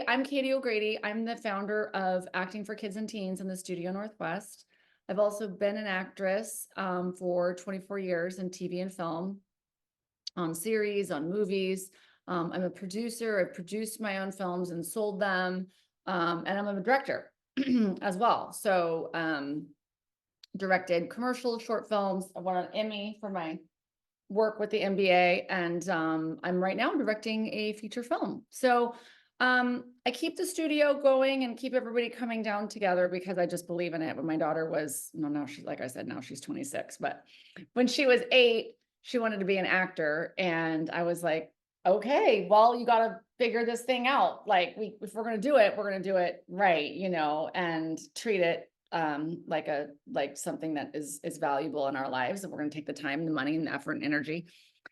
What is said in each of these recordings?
I'm Katie O'Grady. I'm the founder of Acting for Kids and Teens in the Studio Northwest. I've also been an actress for 24 years in TV and film, on series, on movies. I'm a producer. I produced my own films and sold them. And I'm a director as well. So directed commercial short films. I won an Emmy for my work with the NBA, and I'm right now directing a feature film. So I keep the studio going and keep everybody coming down together because I just believe in it. When my daughter was, no, now she's, like I said, now she's 26, but when she was 8, she wanted to be an actor. And I was like, okay, well, you got to figure this thing out. Like if we're going to do it, we're going to do it right, and treat it like something that is valuable in our lives, and we're going to take the time, the money, and the effort and energy.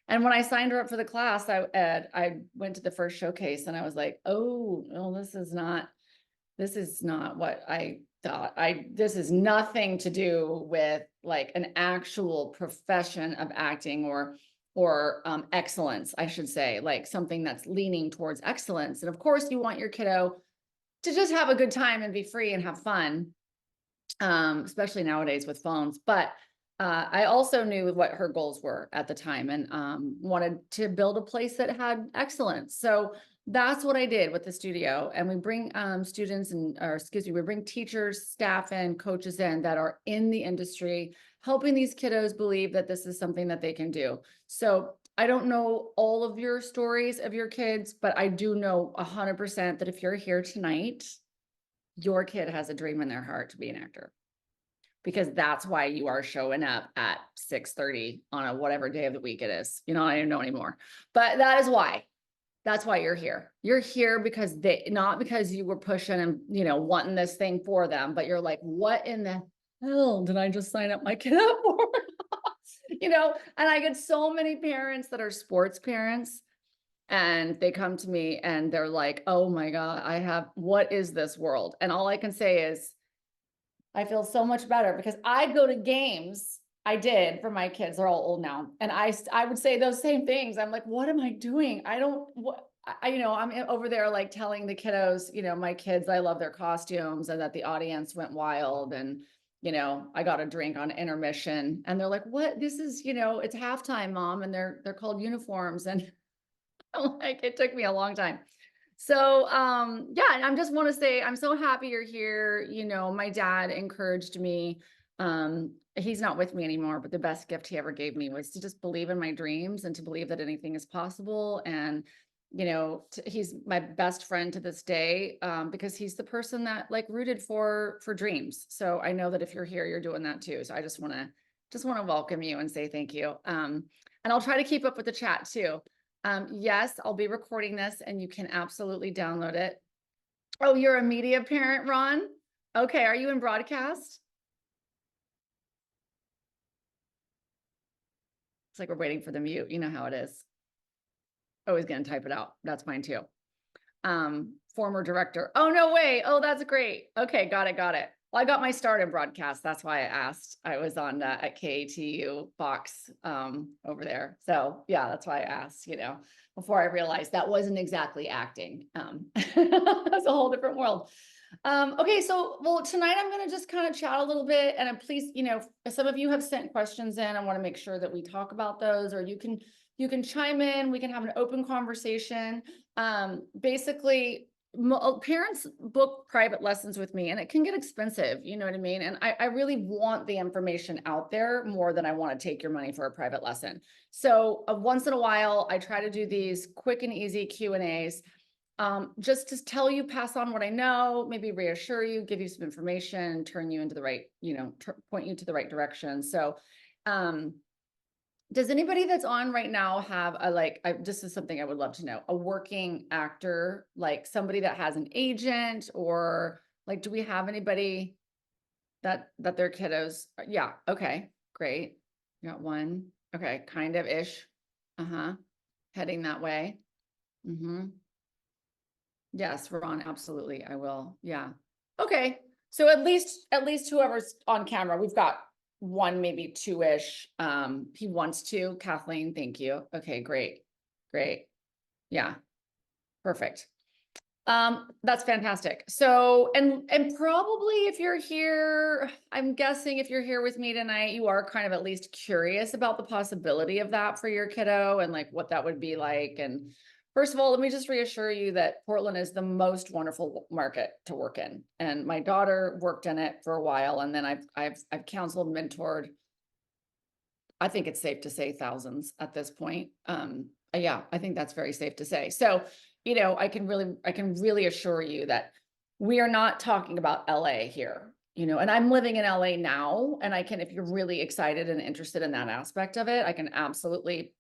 And when I signed her up for the class, I went to the first showcase and I was like, oh, no, this is not what I thought. This is nothing to do with like an actual profession of acting or excellence, I should say, like something that's leaning towards excellence. And of course you want your kiddo to just have a good time and be free and have fun, especially nowadays with phones. But I also knew what her goals were at the time, and wanted to build a place that had excellence. So that's what I did with the studio. And we bring we bring teachers, staff, and coaches in that are in the industry, helping these kiddos believe that this is something that they can do. So I don't know all of your stories of your kids, but I do know 100% that if you're here tonight, your kid has a dream in their heart to be an actor, because that's why you are showing up at 6:30 on a whatever day of the week it is. I don't even know anymore, but that's why you're here. You're here because not because you were pushing and, wanting this thing for them, but you're like, what in the hell did I just sign up my kid up for? And I get so many parents that are sports parents, and they come to me and they're like, oh my God, what is this world? And all I can say is, I feel so much better because I go to games. I did for my kids. They're all old now. And I would say those same things. I'm like, what am I doing? I'm over there like telling the kiddos, my kids, I love their costumes, and that the audience went wild. And, I got a drink on intermission, and they're like, what, this is, it's halftime, Mom. And they're called uniforms. And like, it took me a long time. So, yeah, and I just want to say, I'm so happy you're here. My dad encouraged me. He's not with me anymore, but the best gift he ever gave me was to just believe in my dreams and to believe that anything is possible. And, he's my best friend to this day, because he's the person that like rooted for dreams. So I know that if you're here, you're doing that too. So I just want to welcome you and say thank you. And I'll try to keep up with the chat too. Yes, I'll be recording this and you can absolutely download it. Oh, you're a media parent, Ron? Okay, are you in broadcast? It's like we're waiting for the mute. You know how it is. Always gonna type it out. That's fine too. Former director. Oh, no way. Oh, that's great. Okay, got it. Well, I got my start in broadcast. That's why I asked. I was on at KATU Fox over there. So yeah, that's why I asked, before I realized that wasn't exactly acting. That's a whole different world. Okay, so, well, tonight I'm going to just kind of chat a little bit, and please, some of you have sent questions in. I want to make sure that we talk about those, or you can chime in. We can have an open conversation. Basically, parents book private lessons with me, and it can get expensive, you know what I mean? And I really want the information out there more than I want to take your money for a private lesson. So once in a while, I try to do these quick and easy Q&As, just to tell you, pass on what I know, maybe reassure you, give you some information, turn you into the right, point you to the right direction. So, does anybody that's on right now have this is something I would love to know, a working actor, like somebody that has an agent, or like, do we have anybody that their kiddos? Yeah. Okay, great. You got one. Okay. Kind of ish. Heading that way. Yes, Ron, absolutely. I will. Yeah. Okay. So at least whoever's on camera, we've got one, maybe two-ish. He wants to. Kathleen, thank you. Okay, great. Yeah, perfect. That's fantastic. So, and probably if you're here, I'm guessing if you're here with me tonight, you are kind of at least curious about the possibility of that for your kiddo and like what that would be like. And first of all, let me just reassure you that Portland is the most wonderful market to work in. And my daughter worked in it for a while, and then I've counseled, mentored. I think it's safe to say thousands at this point. Yeah, I think that's very safe to say. So, I can really assure you that we are not talking about LA here, and I'm living in LA now, and I can, if you're really excited and interested in that aspect of it, I can absolutely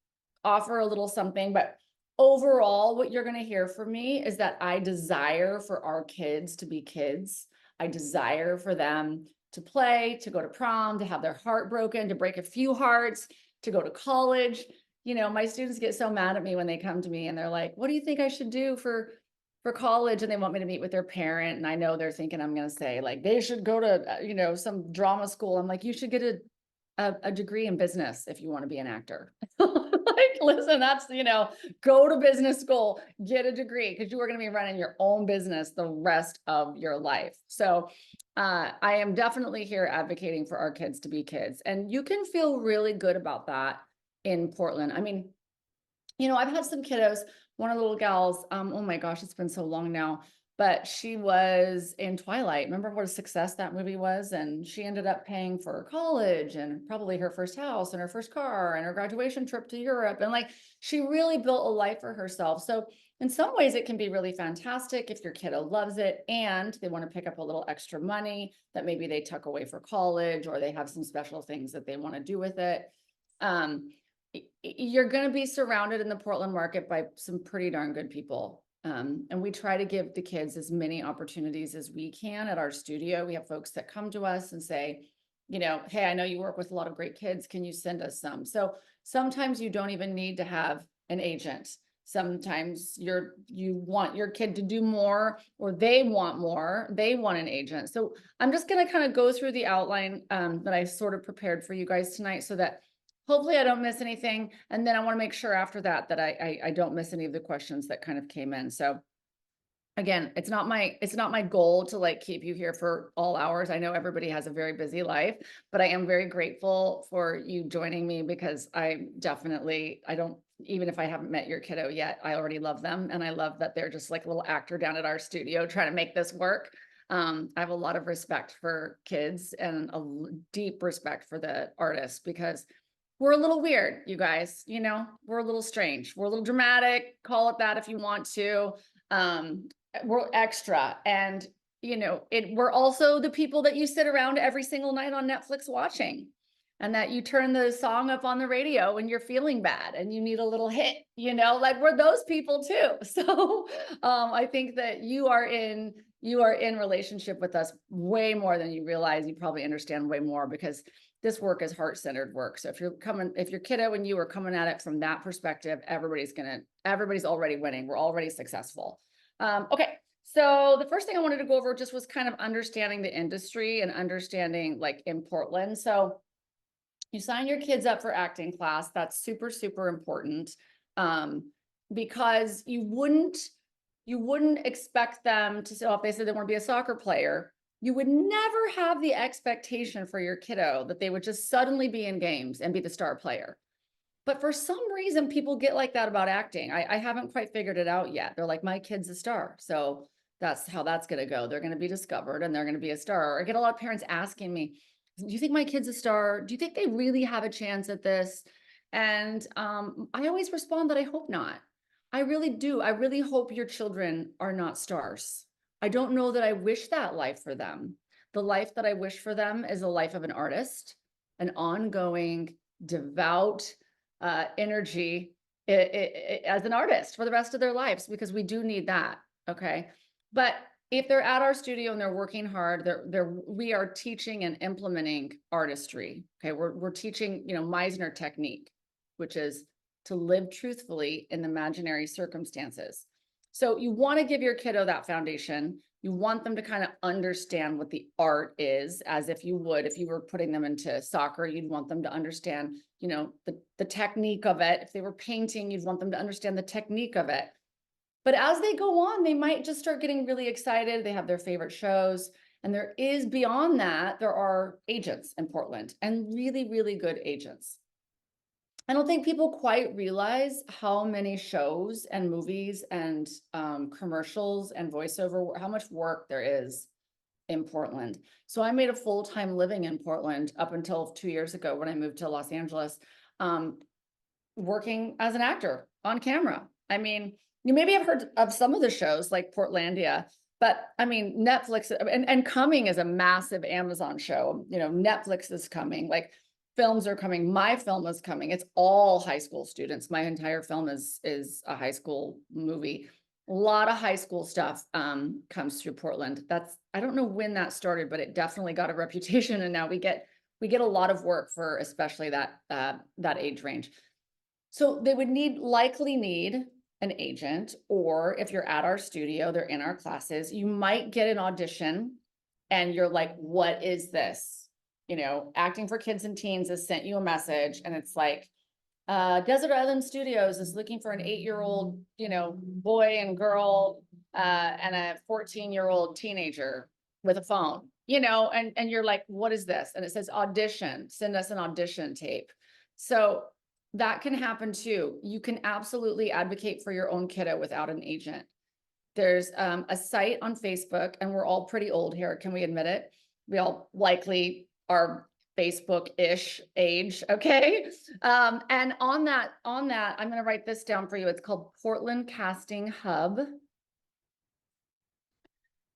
offer a little something. But overall, what you're going to hear from me is that I desire for our kids to be kids. I desire for them to play, to go to prom, to have their heart broken, to break a few hearts, to go to college. My students get so mad at me when they come to me and they're like, what do you think I should do for college? And they want me to meet with their parent. And I know they're thinking I'm going to say like, they should go to, some drama school. I'm like, you should get a degree in business if you want to be an actor. Like, listen, that's, go to business school, get a degree, because you are going to be running your own business the rest of your life. So I am definitely here advocating for our kids to be kids. And you can feel really good about that in Portland. I mean, I've had some kiddos, one of the little gals, oh my gosh, it's been so long now, but she was in Twilight. Remember what a success that movie was? And she ended up paying for college and probably her first house and her first car and her graduation trip to Europe. And like, she really built a life for herself. So in some ways it can be really fantastic if your kiddo loves it and they want to pick up a little extra money that maybe they tuck away for college, or they have some special things that they want to do with it. You're going to be surrounded in the Portland market by some pretty darn good people. And we try to give the kids as many opportunities as we can at our studio. We have folks that come to us and say, hey, I know you work with a lot of great kids. Can you send us some? So sometimes you don't even need to have an agent. Sometimes you want your kid to do more, or they want more, they want an agent. So I'm just going to kind of go through the outline that I sort of prepared for you guys tonight, so that hopefully I don't miss anything. And then I want to make sure after that I don't miss any of the questions that kind of came in. So again, it's not my goal to like keep you here for all hours. I know everybody has a very busy life, but I am very grateful for you joining me, because I don't, even if I haven't met your kiddo yet, I already love them. And I love that they're just like a little actor down at our studio trying to make this work. I have a lot of respect for kids and a deep respect for the artists, because we're a little weird, you guys, we're a little strange. We're a little dramatic, call it that if you want to. We're extra. And, we're also the people that you sit around every single night on Netflix watching, and that you turn the song up on the radio when you're feeling bad and you need a little hit, like we're those people too. So I think that you are in relationship with us way more than you realize. You probably understand way more, because this work is heart-centered work. So if your kiddo and you are coming at it from that perspective, everybody's already winning. We're already successful. Okay. So the first thing I wanted to go over just was kind of understanding the industry and understanding like in Portland. So you sign your kids up for acting class. That's super, super important. Because you wouldn't expect them to, so if they said they want to be a soccer player, you would never have the expectation for your kiddo that they would just suddenly be in games and be the star player. But for some reason, people get like that about acting. I haven't quite figured it out yet. They're like, my kid's a star. So that's how that's going to go. They're going to be discovered and they're going to be a star. I get a lot of parents asking me, do you think my kid's a star? Do you think they really have a chance at this? And I always respond that I hope not. I really do. I really hope your children are not stars. I don't know that I wish that life for them. The life that I wish for them is a life of an artist, an ongoing, devout energy as an artist for the rest of their lives, because we do need that. Okay. But if they're at our studio and they're working hard, we are teaching and implementing artistry. Okay. We're teaching, Meisner technique, which is to live truthfully in imaginary circumstances. So you want to give your kiddo that foundation. You want them to kind of understand what the art is, as if you were putting them into soccer, you'd want them to understand, the technique of it. If they were painting, you'd want them to understand the technique of it. But as they go on, they might just start getting really excited. They have their favorite shows. And there is beyond that, there are agents in Portland and really, really good agents. I don't think people quite realize how many shows and movies and commercials and voiceover, how much work there is in Portland. So I made a full-time living in Portland up until 2 years ago when I moved to Los Angeles, working as an actor on camera. I mean, you maybe have heard of some of the shows like Portlandia, but I mean, Netflix and Coming is a massive Amazon show. You know, Netflix is coming, like films are coming. My film is coming. It's all high school students. My entire film is a high school movie. A lot of high school stuff comes through Portland. That's, I don't know when that started, but it definitely got a reputation, and now we get a lot of work for especially that that age range. So they would likely need an agent, or if you're at our studio, they're in our classes, you might get an audition and you're like, what is this? You know, Acting for Kids and Teens has sent you a message and it's like, Desert Island Studios is looking for an 8-year-old, you know, boy and girl, and a 14-year-old teenager with a phone, you know, and you're like, what is this? And it says audition, send us an audition tape. So that can happen too. You can absolutely advocate for your own kiddo without an agent. There's a site on Facebook, and we're all pretty old here. Can we admit it? We all likely are Facebook-ish age, okay? And on that, I'm gonna write this down for you. It's called Portland Casting Hub.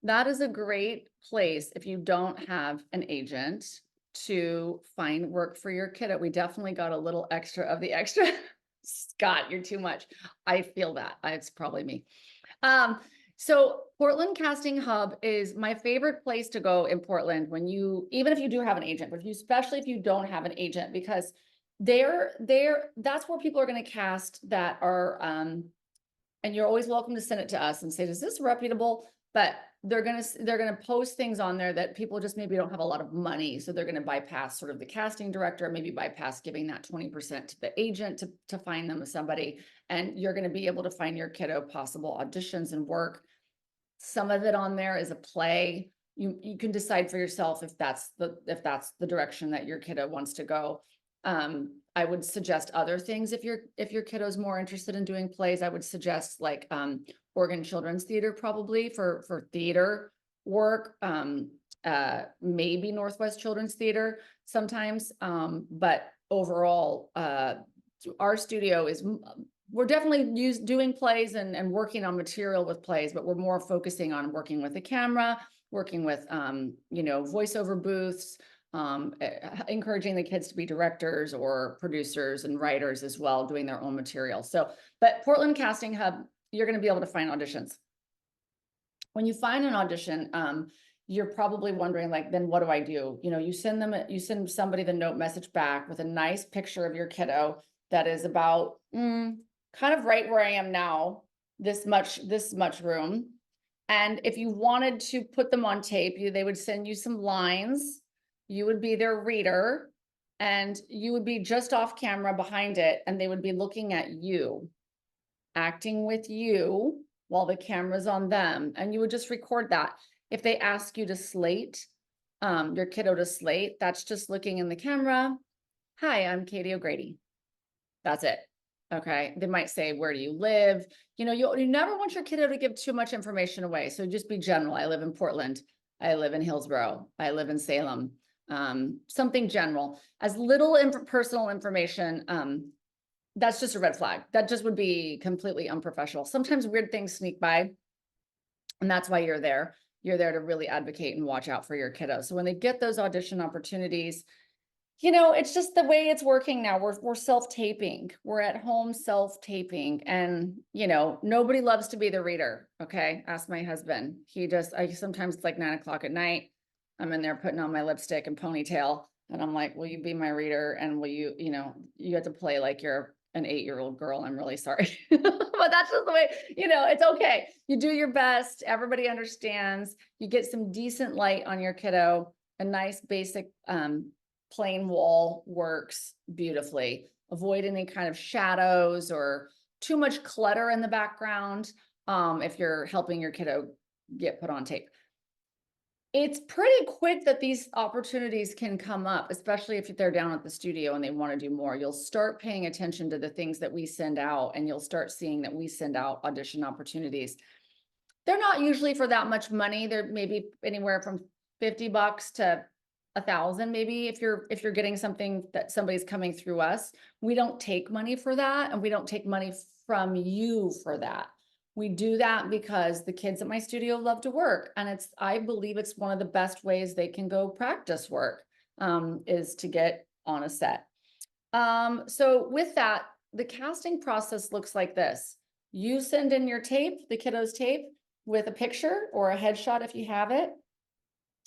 That is a great place if you don't have an agent to find work for your kiddo. We definitely got a little extra of the extra. Scott, you're too much. I feel that. It's probably me. So Portland Casting Hub is my favorite place to go in Portland when you, even if you do have an agent, but especially if you don't have an agent, because that's where people are going to cast that are, and you're always welcome to send it to us and say, is this reputable? But they're gonna post things on there that people just maybe don't have a lot of money, so they're gonna bypass sort of the casting director, maybe bypass giving that 20% to the agent to find them somebody, and you're gonna be able to find your kiddo possible auditions and work. Some of it on there is a play. You can decide for yourself if that's the direction that your kiddo wants to go. I would suggest other things if your kiddo's more interested in doing plays. I would suggest like Oregon Children's Theater, probably for theater work, maybe Northwest Children's Theater sometimes, but overall, our studio is, we're definitely doing plays and working on material with plays, but we're more focusing on working with the camera, working with you know, voiceover booths, encouraging the kids to be directors or producers and writers as well, doing their own material. So, but Portland Casting Hub, you're going to be able to find auditions. When you find an audition, you're probably wondering, like, then what do I do? You know, you send somebody the note message back with a nice picture of your kiddo that is about kind of right where I am now, this much room. And if you wanted to put them on tape, they would send you some lines. You would be their reader, and you would be just off camera behind it, and they would be looking at you, acting with you while the camera's on them, and you would just record that. If they ask you to slate your kiddo to slate, that's just looking in the camera. Hi, I'm Katie O'Grady. That's it. Okay. They might say, where do you live? You know, you never want your kiddo to give too much information away. So just be general. I live in Portland. I live in Hillsborough. I live in Salem. Something general. As little personal information, that's just a red flag. That just would be completely unprofessional. Sometimes weird things sneak by, and that's why you're there. You're there to really advocate and watch out for your kiddo. So when they get those audition opportunities, you know, it's just the way it's working now. We're self-taping. We're at home self-taping, and you know, nobody loves to be the reader. Okay, ask my husband. Sometimes it's like 9 o'clock at night. I'm in there putting on my lipstick and ponytail, and I'm like, will you be my reader? And will you, you know, you have to play like you're an 8-year-old girl. I'm really sorry. But that's just the way, you know, it's okay. You do your best. Everybody understands. You get some decent light on your kiddo. A nice basic plain wall works beautifully. Avoid any kind of shadows or too much clutter in the background. if you're helping your kiddo get put on tape. It's pretty quick that these opportunities can come up, especially if they're down at the studio and they want to do more. You'll start paying attention to the things that we send out, and you'll start seeing that we send out audition opportunities. They're not usually for that much money. They're maybe anywhere from $50 to 1,000, maybe if you're getting something that somebody's coming through us. We don't take money for that, and we don't take money from you for that. We do that because the kids at my studio love to work, and I believe it's one of the best ways they can go practice work, is to get on a set. So with that, the casting process looks like this. You send in your tape, the kiddo's tape, with a picture or a headshot if you have it.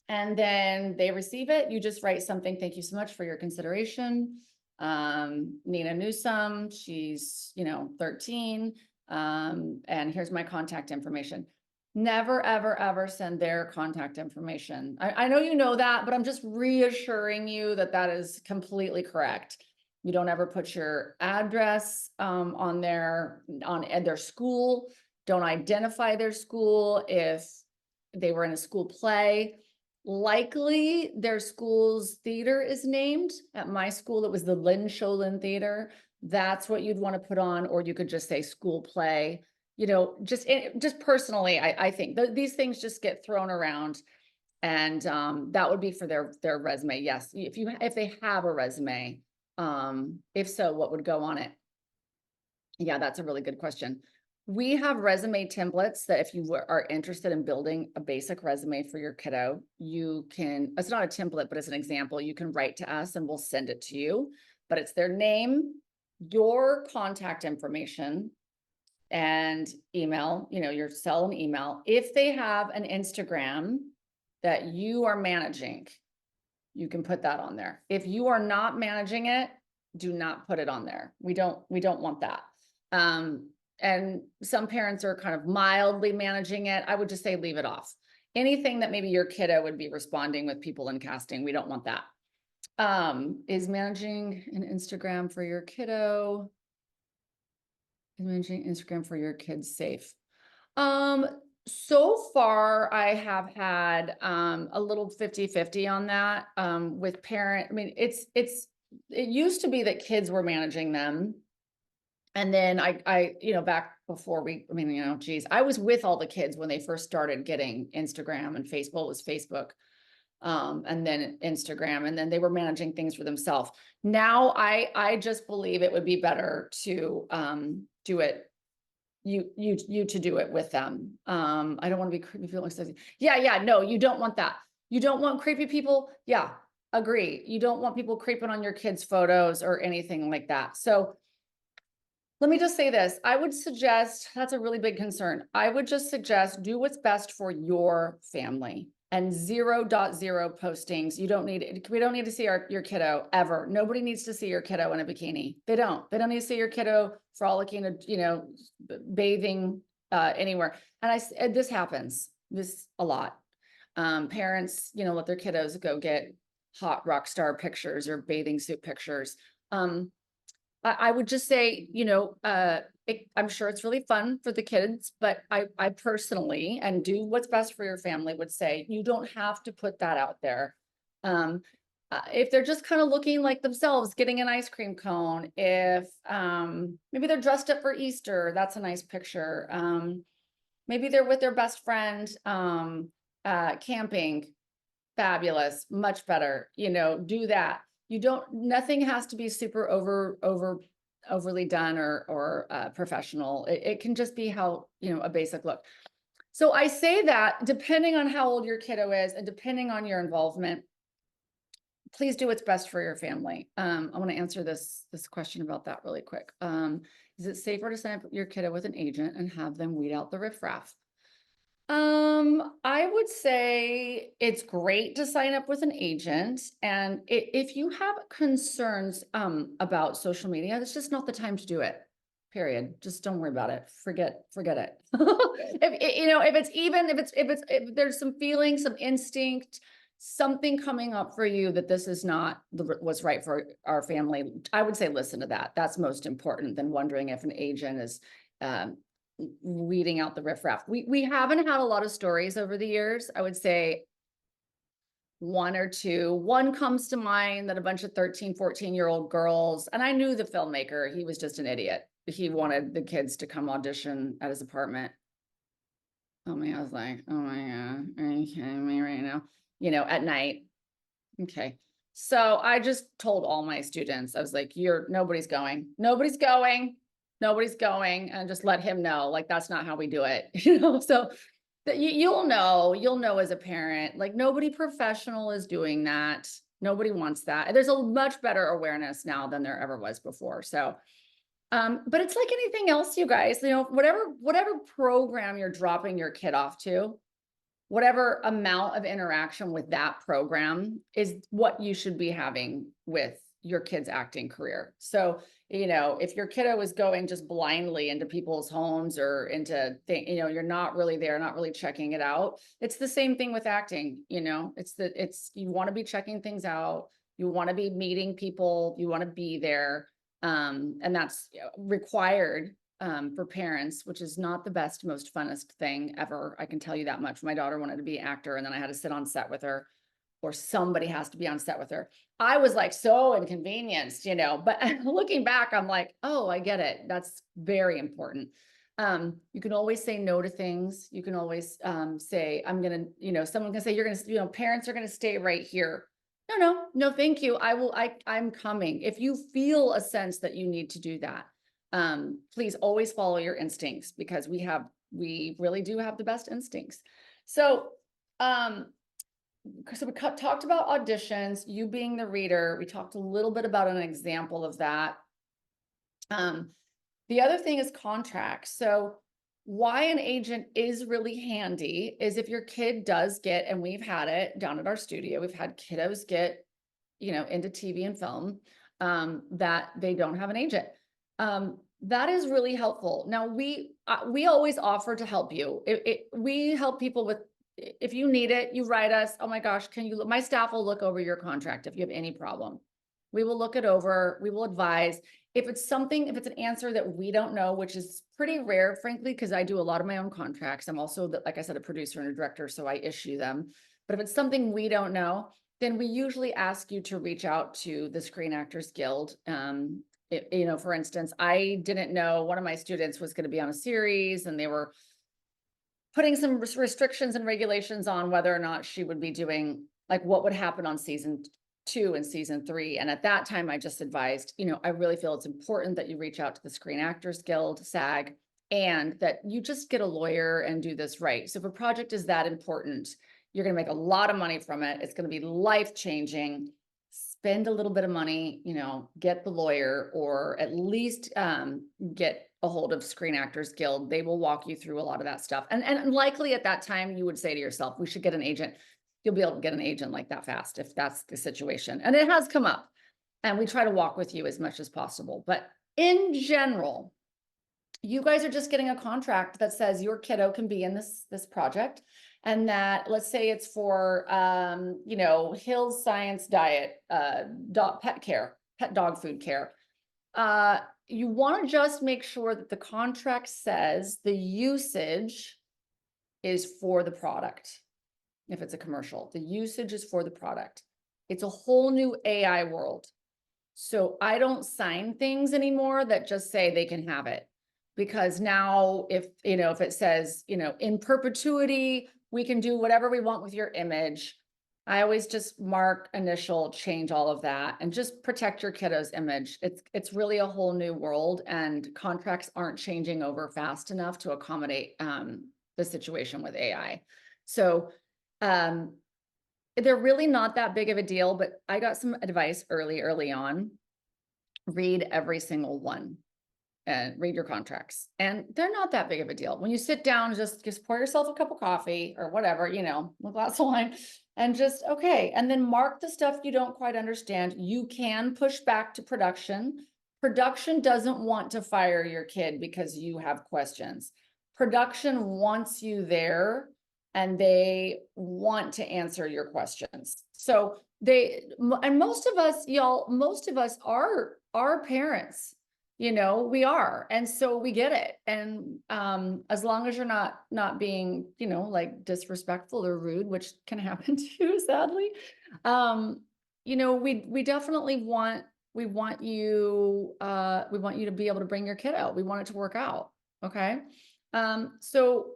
And then they receive it. You just write something. Thank you so much for your consideration. Nina Newsome, she's, 13. And here's my contact information. Never, ever, ever send their contact information. I know you know that, but I'm just reassuring you that that is completely correct. You don't ever put your address on their school. Don't identify their school if they were in a school play. Likely their school's theater is named. At my school, it was the Lynn Sholin Theater. That's what you'd want to put on, or you could just say school play. Just personally, I think these things just get thrown around, and that would be for their resume. Yes, if they have a resume, if so, what would go on it? Yeah, that's a really good question. We have resume templates that if you are interested in building a basic resume for your kiddo, it's not a template, but it's an example. You can write to us and we'll send it to you, but it's their name, your contact information, and email, your cell and email. If they have an Instagram that you are managing, you can put that on there. If you are not managing it, do not put it on there. We don't want that. And some parents are kind of mildly managing it. I would just say leave it off. Anything that maybe your kiddo would be responding with people in casting, we don't want that. Is managing an Instagram for your kiddo? Is managing Instagram for your kids safe? So far, I have had a little 50-50 on that with parent. I mean, it used to be that kids were managing them. And then I back before geez, I was with all the kids when they first started getting Instagram and Facebook. It was Facebook, and then Instagram, and then they were managing things for themselves. Now I just believe it would be better to do it. You to do it with them. I don't want to be creepy people. Yeah, no, you don't want that. You don't want creepy people. Yeah, agree. You don't want people creeping on your kids' photos or anything like that. So let me just say this. I would suggest, that's a really big concern. I would just suggest do what's best for your family, and 0.0 postings. We don't need to see your kiddo ever. Nobody needs to see your kiddo in a bikini. They don't need to see your kiddo frolicking, bathing anywhere. And this happens a lot. Parents, let their kiddos go get hot rock star pictures or bathing suit pictures. I would just say, I'm sure it's really fun for the kids, but I personally, and do what's best for your family, would say you don't have to put that out there. If they're just kind of looking like themselves, getting an ice cream cone, if maybe they're dressed up for Easter, that's a nice picture. Maybe they're with their best friend camping, fabulous, much better, do that. Nothing has to be super overly done or professional. It can just be how, a basic look. So I say that depending on how old your kiddo is and depending on your involvement, please do what's best for your family. I want to answer this question about that really quick. Is it safer to sign up your kiddo with an agent and have them weed out the riffraff? I would say it's great to sign up with an agent. And if you have concerns about social media, it's just not the time to do it. Period. Just don't worry about it. Forget it. If there's some feeling, some instinct, something coming up for you that this is not what's right for our family, I would say listen to that. That's most important than wondering if an agent is weeding out the riffraff. We haven't had a lot of stories over the years. I would say one or two. One comes to mind that a bunch of 13, 14-year-old girls, and I knew the filmmaker, he was just an idiot. He wanted the kids to come audition at his apartment. Oh man, I was like, oh my God, are you kidding me right now? At night. Okay. So I just told all my students, I was like, nobody's going, and just let him know, like, that's not how we do it, so that you'll know as a parent, like, nobody professional is doing that. Nobody wants that. There's a much better awareness now than there ever was before. So, but it's like anything else, you guys, whatever program you're dropping your kid off to, whatever amount of interaction with that program is what you should be having with your kid's acting career. So, if your kiddo is going just blindly into people's homes or into you're not really there, not really checking it out. It's the same thing with acting. You want to be checking things out. You want to be meeting people. You want to be there. And that's required for parents, which is not the best, most funnest thing ever. I can tell you that much. My daughter wanted to be an actor, and then I had to sit on set with her, or somebody has to be on set with her. I was like so inconvenienced, but looking back, I'm like, oh, I get it. That's very important. You can always say no to things. You can always say, I'm going to, someone can say, you're going to, parents are going to stay right here. No, thank you. I'm coming. If you feel a sense that you need to do that, please always follow your instincts, because we really do have the best instincts. So, we talked about auditions, you being the reader. We talked a little bit about an example of that. The other thing is contracts. So why an agent is really handy is if your kid does get, and we've had it down at our studio, we've had kiddos get, into TV and film, that they don't have an agent. That is really helpful. Now we always offer to help you. We help people with, if you need it, you write us, oh my gosh, my staff will look over your contract if you have any problem. We will look it over. We will advise. If it's an answer that we don't know, which is pretty rare, frankly, because I do a lot of my own contracts. I'm also, like I said, a producer and a director, so I issue them. But if it's something we don't know, then we usually ask you to reach out to the Screen Actors Guild. For instance, I didn't know one of my students was going to be on a series, and they were putting some restrictions and regulations on whether or not she would be doing, like, what would happen on season 2 and season 3. And at that time, I just advised, I really feel it's important that you reach out to the Screen Actors Guild, SAG, and that you just get a lawyer and do this right. So if a project is that important, you're going to make a lot of money from it. It's going to be life-changing. Spend a little bit of money, get the lawyer, or at least get a hold of Screen Actors Guild. They will walk you through a lot of that stuff. And likely at that time, you would say to yourself, we should get an agent. You'll be able to get an agent like that fast if that's the situation. And it has come up. And we try to walk with you as much as possible. But in general, you guys are just getting a contract that says your kiddo can be in this project. And that, let's say it's for, Hills Science Diet, pet dog food care. You want to just make sure that the contract says the usage is for the product. If it's a commercial, the usage is for the product. It's a whole new AI world. So I don't sign things anymore that just say they can have it. Because now if it says, in perpetuity, we can do whatever we want with your image, I always just mark, initial, change all of that, and just protect your kiddo's image. It's really a whole new world, and contracts aren't changing over fast enough to accommodate the situation with AI. So they're really not that big of a deal, but I got some advice early on. Read every single one. And read your contracts, and they're not that big of a deal. When you sit down, just pour yourself a cup of coffee or whatever, a glass of wine, and just, okay. And then mark the stuff you don't quite understand. You can push back to production. Production doesn't want to fire your kid because you have questions. Production wants you there, and they want to answer your questions. So and most of us are parents. we are. And so we get it. And as long as you're not being, like disrespectful or rude, which can happen too, sadly. We definitely want you to be able to bring your kid out. We want it to work out. Okay. So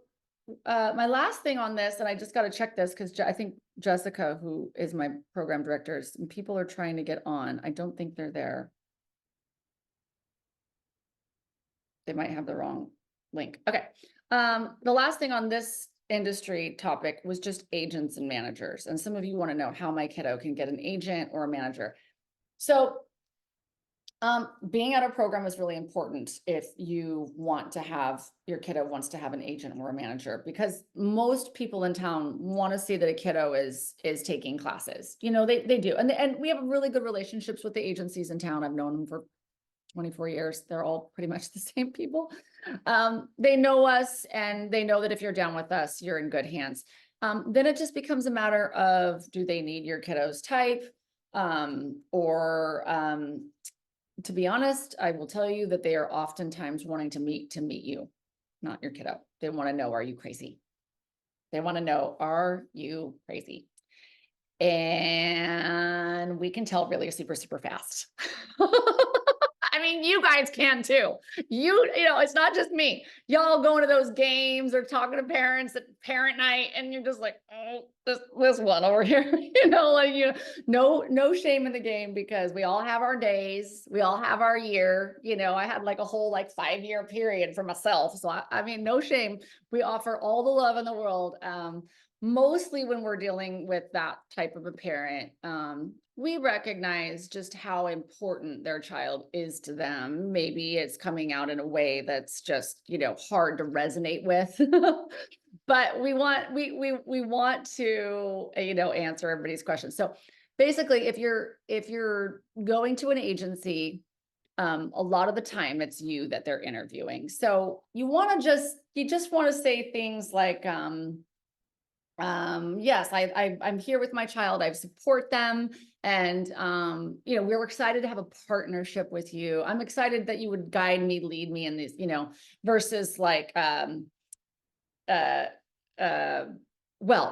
my last thing on this, and I just got to check this because I think Jessica, who is my program director, some people are trying to get on. I don't think they're there. They might have the wrong link. Okay. The last thing on this industry topic was just agents and managers. And some of you want to know how my kiddo can get an agent or a manager. So being at a program is really important if you want to have, your kiddo wants to have an agent or a manager, because most people in town want to see that a kiddo is taking classes. They do. And we have really good relationships with the agencies in town. I've known them for 24 years. They're all pretty much the same people. They know us, and they know that if you're down with us, you're in good hands. Then it just becomes a matter of, do they need your kiddo's type? To be honest, I will tell you that they are oftentimes wanting to meet you, not your kiddo. They want to know, are you crazy? They want to know, are you crazy? And we can tell really super, super fast. I mean, you guys can too. It's not just me. Y'all going to those games or talking to parents at parent night, and you're just like, oh, this one over here. No shame in the game, because we all have our days. We all have our year. I had like a whole 5-year period for myself. So I mean, no shame. We offer all the love in the world. Mostly when we're dealing with that type of a parent, we recognize just how important their child is to them. Maybe it's coming out in a way that's just, hard to resonate with. But we want to, answer everybody's questions. So basically, if you're going to an agency, a lot of the time it's you that they're interviewing. So you just want to say things like, yes, I'm here with my child. I support them. And, we're excited to have a partnership with you. I'm excited that you would guide me, lead me in these, versus well,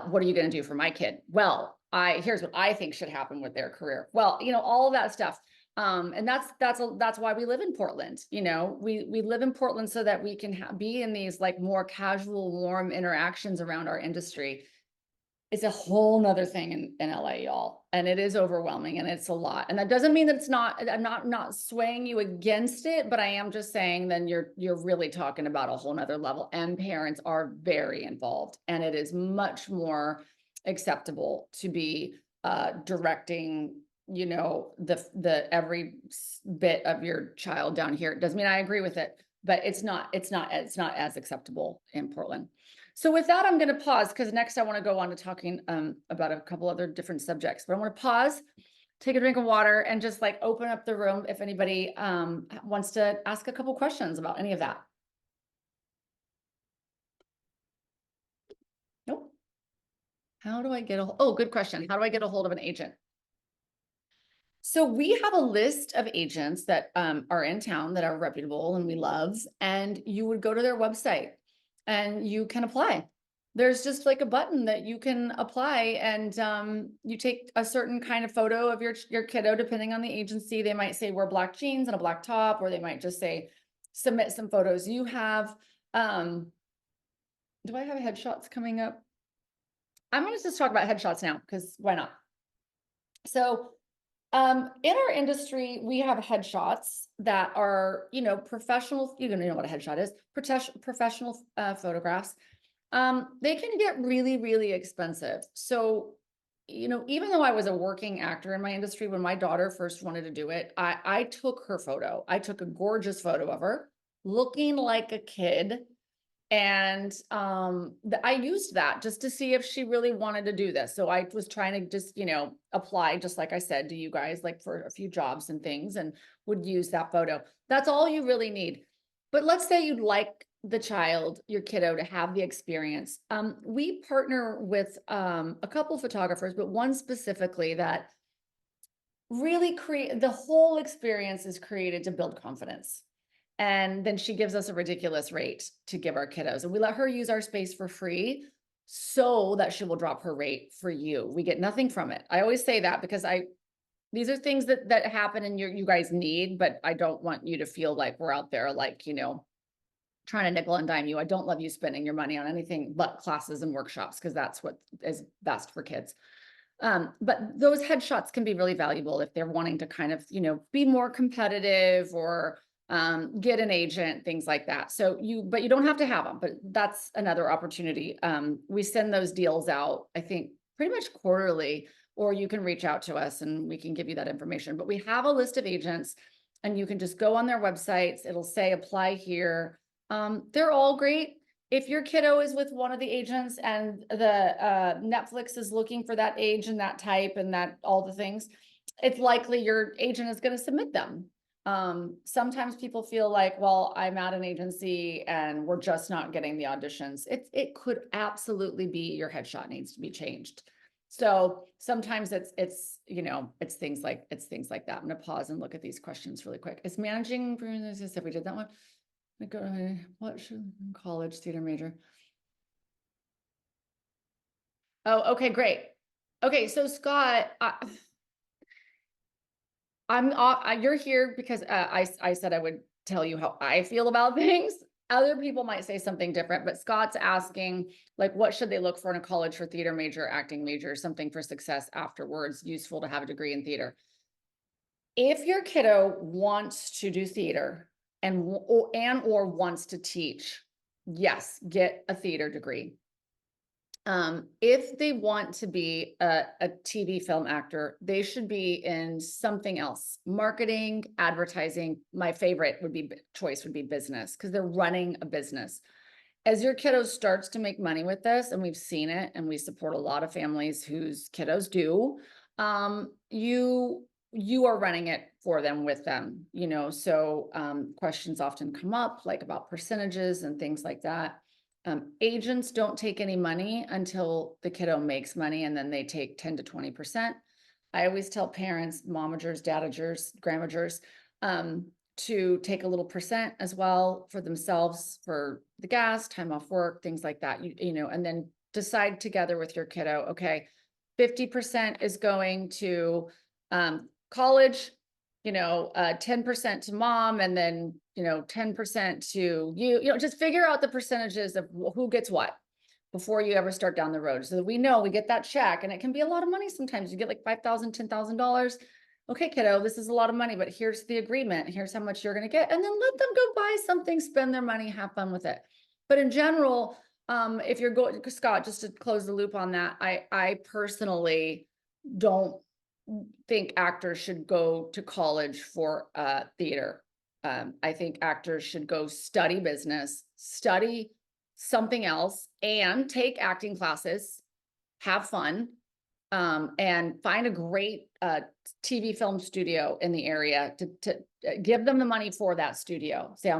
what are you going to do for my kid? Well, here's what I think should happen with their career. Well, all of that stuff. And that's why we live in Portland. We live in Portland so that we can be in these more casual, warm interactions around our industry. It's a whole nother thing in LA, y'all. And it is overwhelming, and it's a lot. And that doesn't mean that it's not, I'm not swaying you against it, but I am just saying then you're really talking about a whole nother level, and parents are very involved, and it is much more acceptable to be directing, the every bit of your child down here. It doesn't mean I agree with it, but it's not as acceptable in Portland. So with that, I'm going to pause, because next I want to go on to talking about a couple other different subjects. But I want to pause, take a drink of water, and just open up the room if anybody wants to ask a couple questions about any of that. Nope. How do I get oh, good question. How do I get a hold of an agent? So we have a list of agents that are in town that are reputable and we love, and you would go to their website and you can apply. There's just a button that you can apply, and you take a certain kind of photo of your kiddo, depending on the agency. They might say wear black jeans and a black top, or they might just say submit some photos you have. Do I have headshots coming up? I'm going to just talk about headshots now, because why not? So in our industry, we have headshots that are, professional. You know what a headshot is, professional photographs. They can get really, really expensive. So, even though I was a working actor in my industry, when my daughter first wanted to do it, I took her photo. I took a gorgeous photo of her looking like a kid. And I used that just to see if she really wanted to do this. So I was trying to just, apply, just like I said to you guys, for a few jobs and things, and would use that photo. That's all you really need. But let's say you'd like the child, your kiddo, to have the experience. We partner with a couple photographers, but one specifically that really the whole experience is created to build confidence. And then she gives us a ridiculous rate to give our kiddos. And we let her use our space for free so that she will drop her rate for you. We get nothing from it. I always say that because these are things that happen and you guys need, but I don't want you to feel like we're out there like, trying to nickel and dime you. I don't love you spending your money on anything but classes and workshops because that's what is best for kids. But those headshots can be really valuable if they're wanting to kind of, be more competitive or get an agent, things like that. So but you don't have to have them, but that's another opportunity. We send those deals out, I think pretty much quarterly, or you can reach out to us and we can give you that information. But we have a list of agents and you can just go on their websites. It'll say apply here. They're all great. If your kiddo is with one of the agents and the Netflix is looking for that age and that type and that all the things, it's likely your agent is going to submit them. Sometimes people feel like, well, I'm at an agency and we're just not getting the auditions. It could absolutely be your headshot needs to be changed. So sometimes it's things like that. I'm going to pause and look at these questions really quick. Is managing, if we did that one. What should college theater major? Oh, okay, great. Okay, so Scott, you're here because I said I would tell you how I feel about things. Other people might say something different, but Scott's asking, like, what should they look for in a college for theater major, acting major, something for success afterwards, useful to have a degree in theater. If your kiddo wants to do theater or wants to teach, yes, get a theater degree. If they want to be a TV film actor, they should be in something else, marketing, advertising. My favorite choice would be business because they're running a business. As your kiddo starts to make money with this, and we've seen it, and we support a lot of families whose kiddos do, you are running it for them with them, so questions often come up like about percentages and things like that. Agents don't take any money until the kiddo makes money, and then they take 10 to 20%. I always tell parents, momagers, dadagers, grandmagers, to take a little percent as well for themselves, for the gas, time off work, things like that, and then decide together with your kiddo, okay, 50% is going to college, 10% to mom, and then, 10% to you, just figure out the percentages of who gets what before you ever start down the road. So that we know we get that check, and it can be a lot of money. Sometimes you get like $5,000, $10,000. Okay, kiddo, this is a lot of money, but here's the agreement. Here's how much you're going to get. And then let them go buy something, spend their money, have fun with it. But in general, if you're going, Scott, just to close the loop on that, I personally don't think actors should go to college for theater. I think actors should go study business, study something else, and take acting classes, have fun, and find a great TV film studio in the area to give them the money for that studio. Say,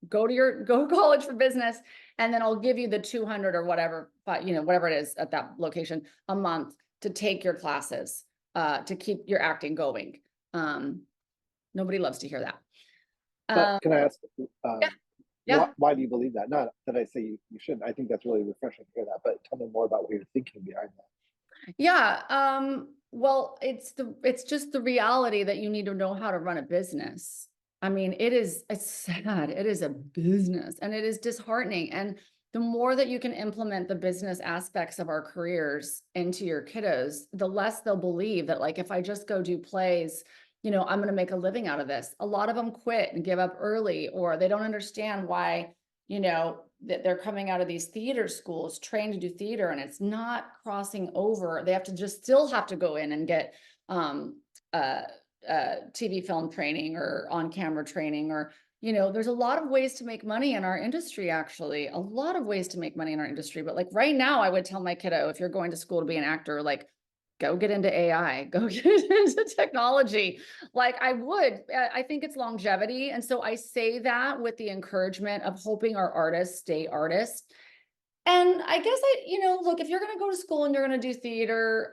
go to college for business, and then I'll give you the 200 or whatever, whatever it is at that location a month to take your classes, to keep your acting going. Nobody loves to hear that. But can I ask, Yeah. why do you believe that? Not that I say you shouldn't. I think that's really refreshing to hear that, but tell me more about what you're thinking behind that. Yeah. Well, it's just the reality that you need to know how to run a business. I mean, it's sad. It is a business, and it is disheartening. And the more that you can implement the business aspects of our careers into your kiddos, the less they'll believe that, like, if I just go do plays, I'm going to make a living out of this. A lot of them quit and give up early, or they don't understand why, that they're coming out of these theater schools trained to do theater, and it's not crossing over. They have to still have to go in and get TV film training or on camera training, or there's a lot of ways to make money in our industry, actually, a lot of ways to make money in our industry. But like right now, I would tell my kiddo, if you're going to school to be an actor, like, go get into AI, go get into technology. Like I think it's longevity. And so I say that with the encouragement of hoping our artists stay artists. And I guess look, if you're going to go to school and you're going to do theater,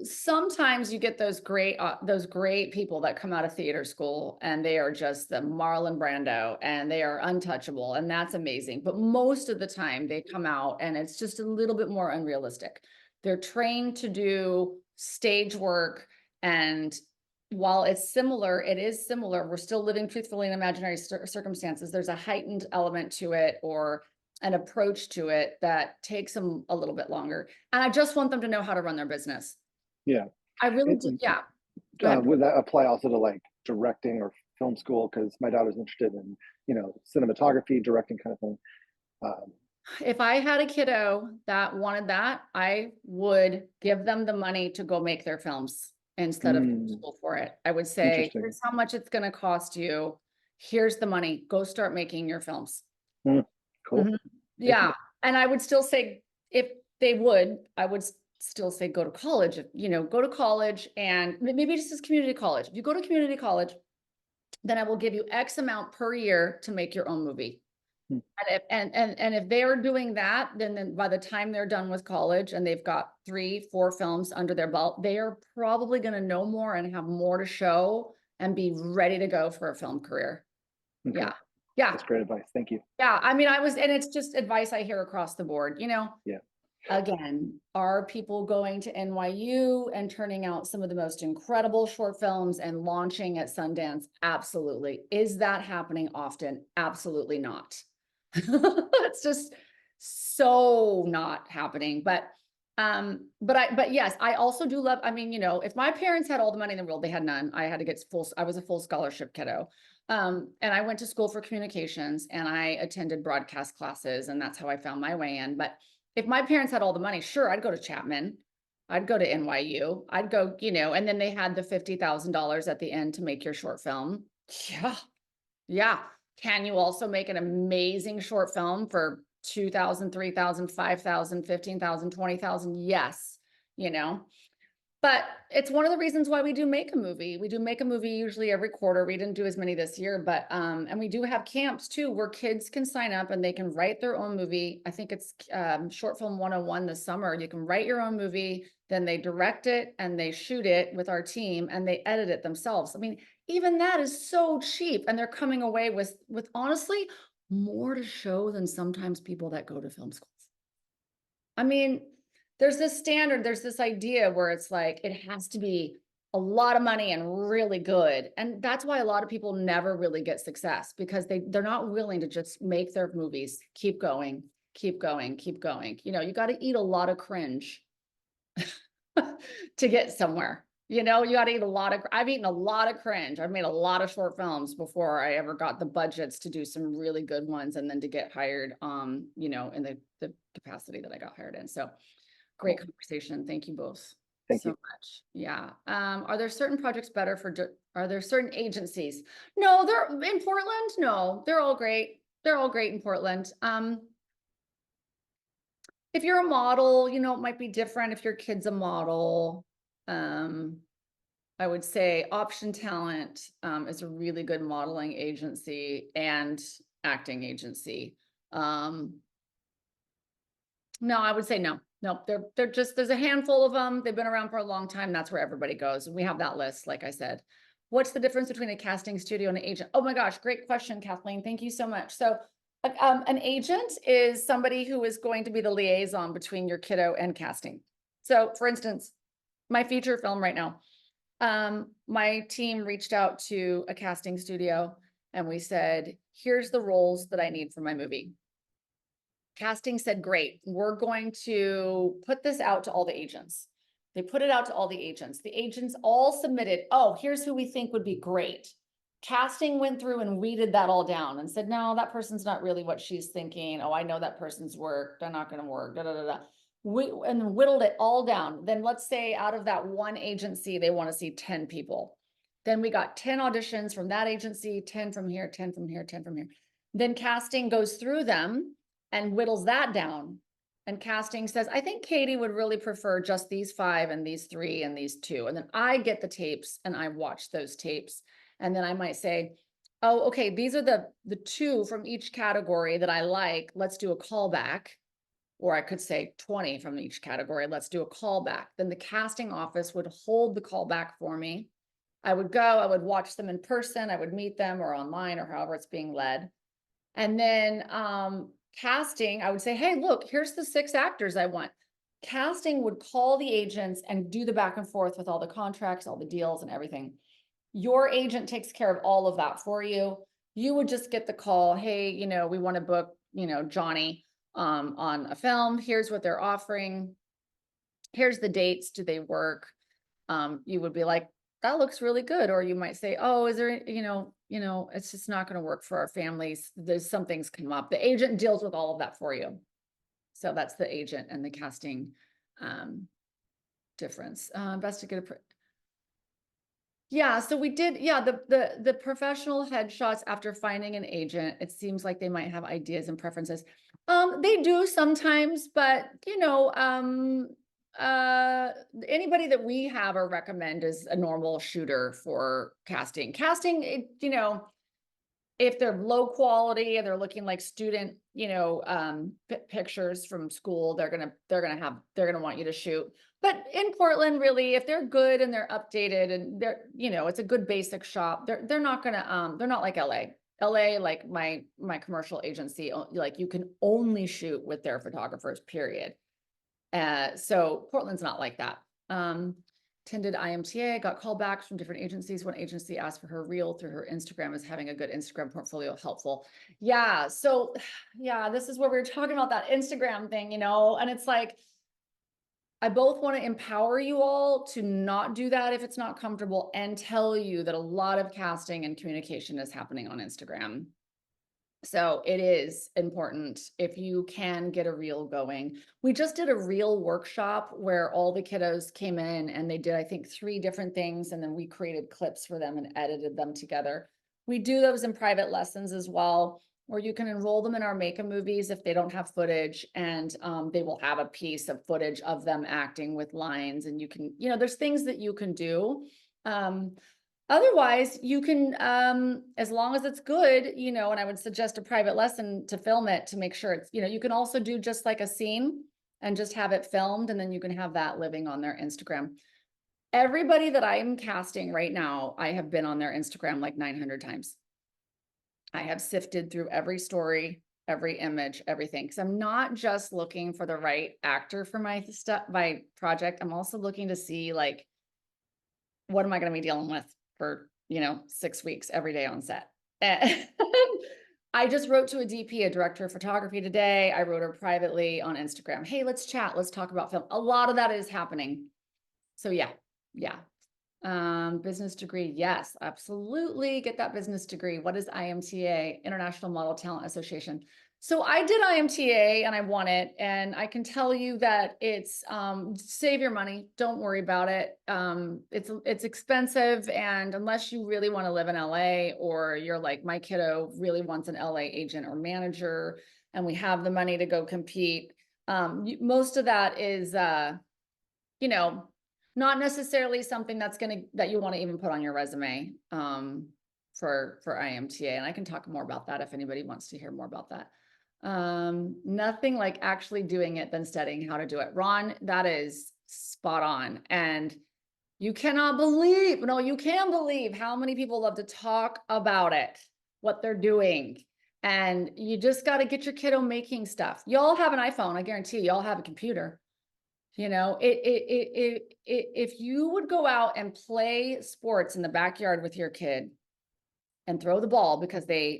Sometimes you get those great people that come out of theater school and they are just the Marlon Brando and they are untouchable, and that's amazing. But most of the time they come out and it's just a little bit more unrealistic. They're trained to do stage work, and while it's similar, it is similar. We're still living truthfully in imaginary circumstances. There's a heightened element to it, or an approach to it that takes them a little bit longer. And I just want them to know how to run their business. Yeah. I really do. Yeah. Go ahead. Would that apply also to like directing or film school? Because my daughter's interested in, cinematography, directing kind of thing. If I had a kiddo that wanted that, I would give them the money to go make their films instead of school for it. I would say, here's how much it's going to cost you. Here's the money. Go start making your films. Cool. Yeah. And I would still say, if they would, I would still say, go to college, go to college, and maybe just as community college. If you go to community college, then I will give you X amount per year to make your own movie. And if they are doing that, then by the time they're done with college and they've got 3-4 films under their belt, they are probably going to know more and have more to show and be ready to go for a film career. Okay. Yeah. That's great advice. Thank you. Yeah. I mean, and it's just advice I hear across the board, Yeah. Again, are people going to NYU and turning out some of the most incredible short films and launching at Sundance? Absolutely. Is that happening often? Absolutely not. It's just so not happening. But yes, I also do love, I mean, if my parents had all the money in the world, they had none. I had to get I was a full scholarship kiddo. And I went to school for communications and I attended broadcast classes, and that's how I found my way in. But if my parents had all the money, sure, I'd go to Chapman. I'd go to NYU. I'd go, and then they had the $50,000 at the end to make your short film. Yeah. Yeah. Can you also make an amazing short film for 2,000, 3,000, 5,000, 15,000, 20,000? Yes. But it's one of the reasons why we do make a movie. We do make a movie usually every quarter. We didn't do as many this year, but and we do have camps too, where kids can sign up and they can write their own movie. I think it's Short Film 101 this summer. You can write your own movie, then they direct it and they shoot it with our team and they edit it themselves. I mean, even that is so cheap, and they're coming away with honestly more to show than sometimes people that go to film schools. I mean, there's this standard, there's this idea where it's like, it has to be a lot of money and really good. And that's why a lot of people never really get success, because they're not willing to just make their movies, keep going, keep going, keep going. You got to eat a lot of cringe to get somewhere. You got to eat I've eaten a lot of cringe. I've made a lot of short films before I ever got the budgets to do some really good ones and then to get hired, in the capacity that I got hired in. So great conversation. Thank you both so much. Yeah. Are there certain projects better are there certain agencies? No, they're in Portland. No, they're all great. They're all great in Portland. If you're a model, it might be different if your kid's a model. I would say Option Talent is a really good modeling agency and acting agency. No, I would say no. No, they're just, there's a handful of them. They've been around for a long time. That's where everybody goes. And we have that list, like I said. What's the difference between a casting studio and an agent? Oh my gosh, great question, Kathleen. Thank you so much. So an agent is somebody who is going to be the liaison between your kiddo and casting. So for instance, my feature film right now, my team reached out to a casting studio and we said, here's the roles that I need for my movie. Casting said, great, we're going to put this out to all the agents. They put it out to all the agents. The agents all submitted, oh, here's who we think would be great. Casting went through and weeded that all down and said, no, that person's not really what she's thinking. Oh, I know that person's work. They're not going to work. Da, da, da, da. And whittled it all down. Then let's say out of that one agency, they want to see 10 people. Then we got 10 auditions from that agency, 10 from here, 10 from here, 10 from here. Then casting goes through them and whittles that down. And casting says, I think Katie would really prefer just these 5 and these 3 and these 2. And then I get the tapes and I watch those tapes. And then I might say, oh, okay, these are the 2 from each category that I like. Let's do a callback. or I could say 20 from each category. Let's do a callback. Then the casting office would hold the callback for me. I would go, I would watch them in person, I would meet them or online or however it's being led. And then casting, I would say, hey, look, here's the 6 actors I want. Casting would call the agents and do the back and forth with all the contracts, all the deals and everything. Your agent takes care of all of that for you. You would just get the call, hey, you know, we want to book, you know, Johnny on a film. Here's what they're offering. Here's the dates. Do they work? You would be like, that looks really good. Or you might say, oh, is there, it's just not going to work for our families. There's some things come up. The agent deals with all of that for you. So that's the agent and the casting difference. Best to get a yeah, so we did, yeah, the professional headshots after finding an agent, it seems like they might have ideas and preferences. They do sometimes, but anybody that we have or recommend is a normal shooter for casting. Casting, if they're low quality and they're looking like student, pictures from school, they're gonna want you to shoot. But in Portland, really, if they're good and they're updated and they're, it's a good basic shop, they're not gonna, they're not like LA. LA, like my commercial agency, like you can only shoot with their photographers, period. So Portland's not like that. Attended IMTA, got callbacks from different agencies. One agency asked for her reel through her Instagram as having a good Instagram portfolio helpful. Yeah, so yeah, this is where we were talking about that Instagram thing, and it's like, I both want to empower you all to not do that if it's not comfortable and tell you that a lot of casting and communication is happening on Instagram. So it is important if you can get a reel going. We just did a reel workshop where all the kiddos came in and they did, I think, 3 different things. And then we created clips for them and edited them together. We do those in private lessons as well, or you can enroll them in our Make a Movies if they don't have footage, and they will have a piece of footage of them acting with lines. And you can, there's things that you can do. Otherwise, you can, as long as it's good, and I would suggest a private lesson to film it to make sure it's, you can also do just like a scene and just have it filmed, and then you can have that living on their Instagram. Everybody that I'm casting right now, I have been on their Instagram like 900 times. I have sifted through every story, every image, everything, because I'm not just looking for the right actor for my project. I'm also looking to see, like, what am I going to be dealing with for 6 weeks every day on set. And I just wrote to a DP, a director of photography today. I wrote her privately on Instagram. Hey, let's chat. Let's talk about film. A lot of that is happening. So yeah. Business degree. Yes, absolutely. Get that business degree. What is IMTA? International Model Talent Association. So I did IMTA and I won it. And I can tell you that it's, save your money. Don't worry about it. It's expensive. And unless you really want to live in LA, or you're like, my kiddo really wants an LA agent or manager, and we have the money to go compete. Most of that is, not necessarily something that you want to even put on your resume, for IMTA. And I can talk more about that if anybody wants to hear more about that. Nothing like actually doing it than studying how to do it. Ron, that is spot on. And you cannot believe, no, you can believe how many people love to talk about it, what they're doing. And you just got to get your kiddo making stuff. Y'all have an iPhone. I guarantee y'all have a computer. If you would go out and play sports in the backyard with your kid and throw the ball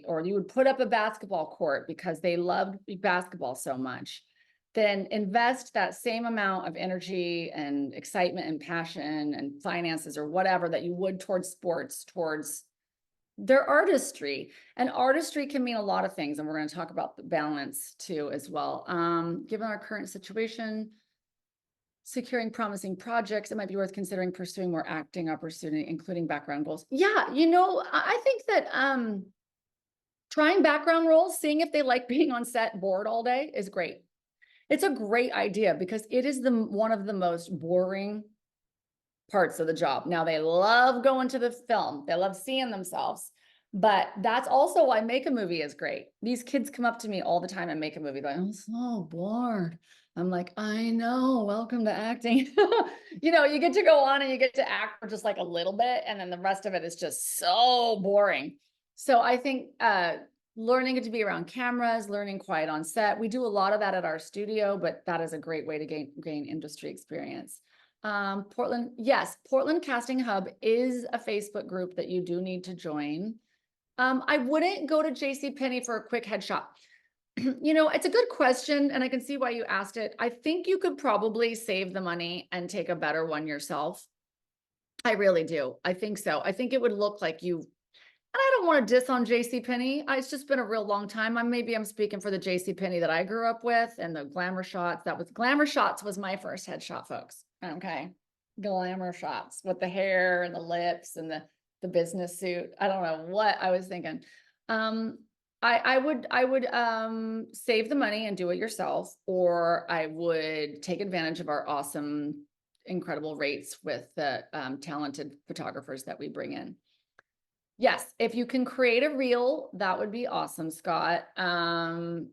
or you would put up a basketball court because they loved basketball so much, then invest that same amount of energy and excitement and passion and finances or whatever that you would towards sports, towards their artistry. And artistry can mean a lot of things. And we're going to talk about the balance too, as well. Given our current situation, securing promising projects, it might be worth considering pursuing more acting opportunity, including background goals. Yeah, I think that trying background roles, seeing if they like being on set bored all day is great. It's a great idea because it is one of the most boring parts of the job. Now, they love going to the film. They love seeing themselves. But that's also why Make a Movie is great. These kids come up to me all the time and Make a Movie going, I'm so bored. I'm like, I know, welcome to acting. You know, you get to go on and you get to act for just like a little bit, and then the rest of it is just so boring. So I think learning to be around cameras, learning quiet on set. We do a lot of that at our studio, but that is a great way to gain industry experience. Portland, yes, Portland Casting Hub is a Facebook group that you do need to join. I wouldn't go to JCPenney for a quick headshot. You know, it's a good question, and I can see why you asked it. I think you could probably save the money and take a better one yourself. I really do. I think so. I think it would look like you, and I don't want to diss on JCPenney. It's just been a real long time. Maybe I'm speaking for the JCPenney that I grew up with and the glamour shots. Glamour shots was my first headshot, folks. Okay. Glamour shots with the hair and the lips and the business suit. I don't know what I was thinking. I would save the money and do it yourself, or I would take advantage of our awesome, incredible rates with the talented photographers that we bring in. Yes, if you can create a reel, that would be awesome, Scott. You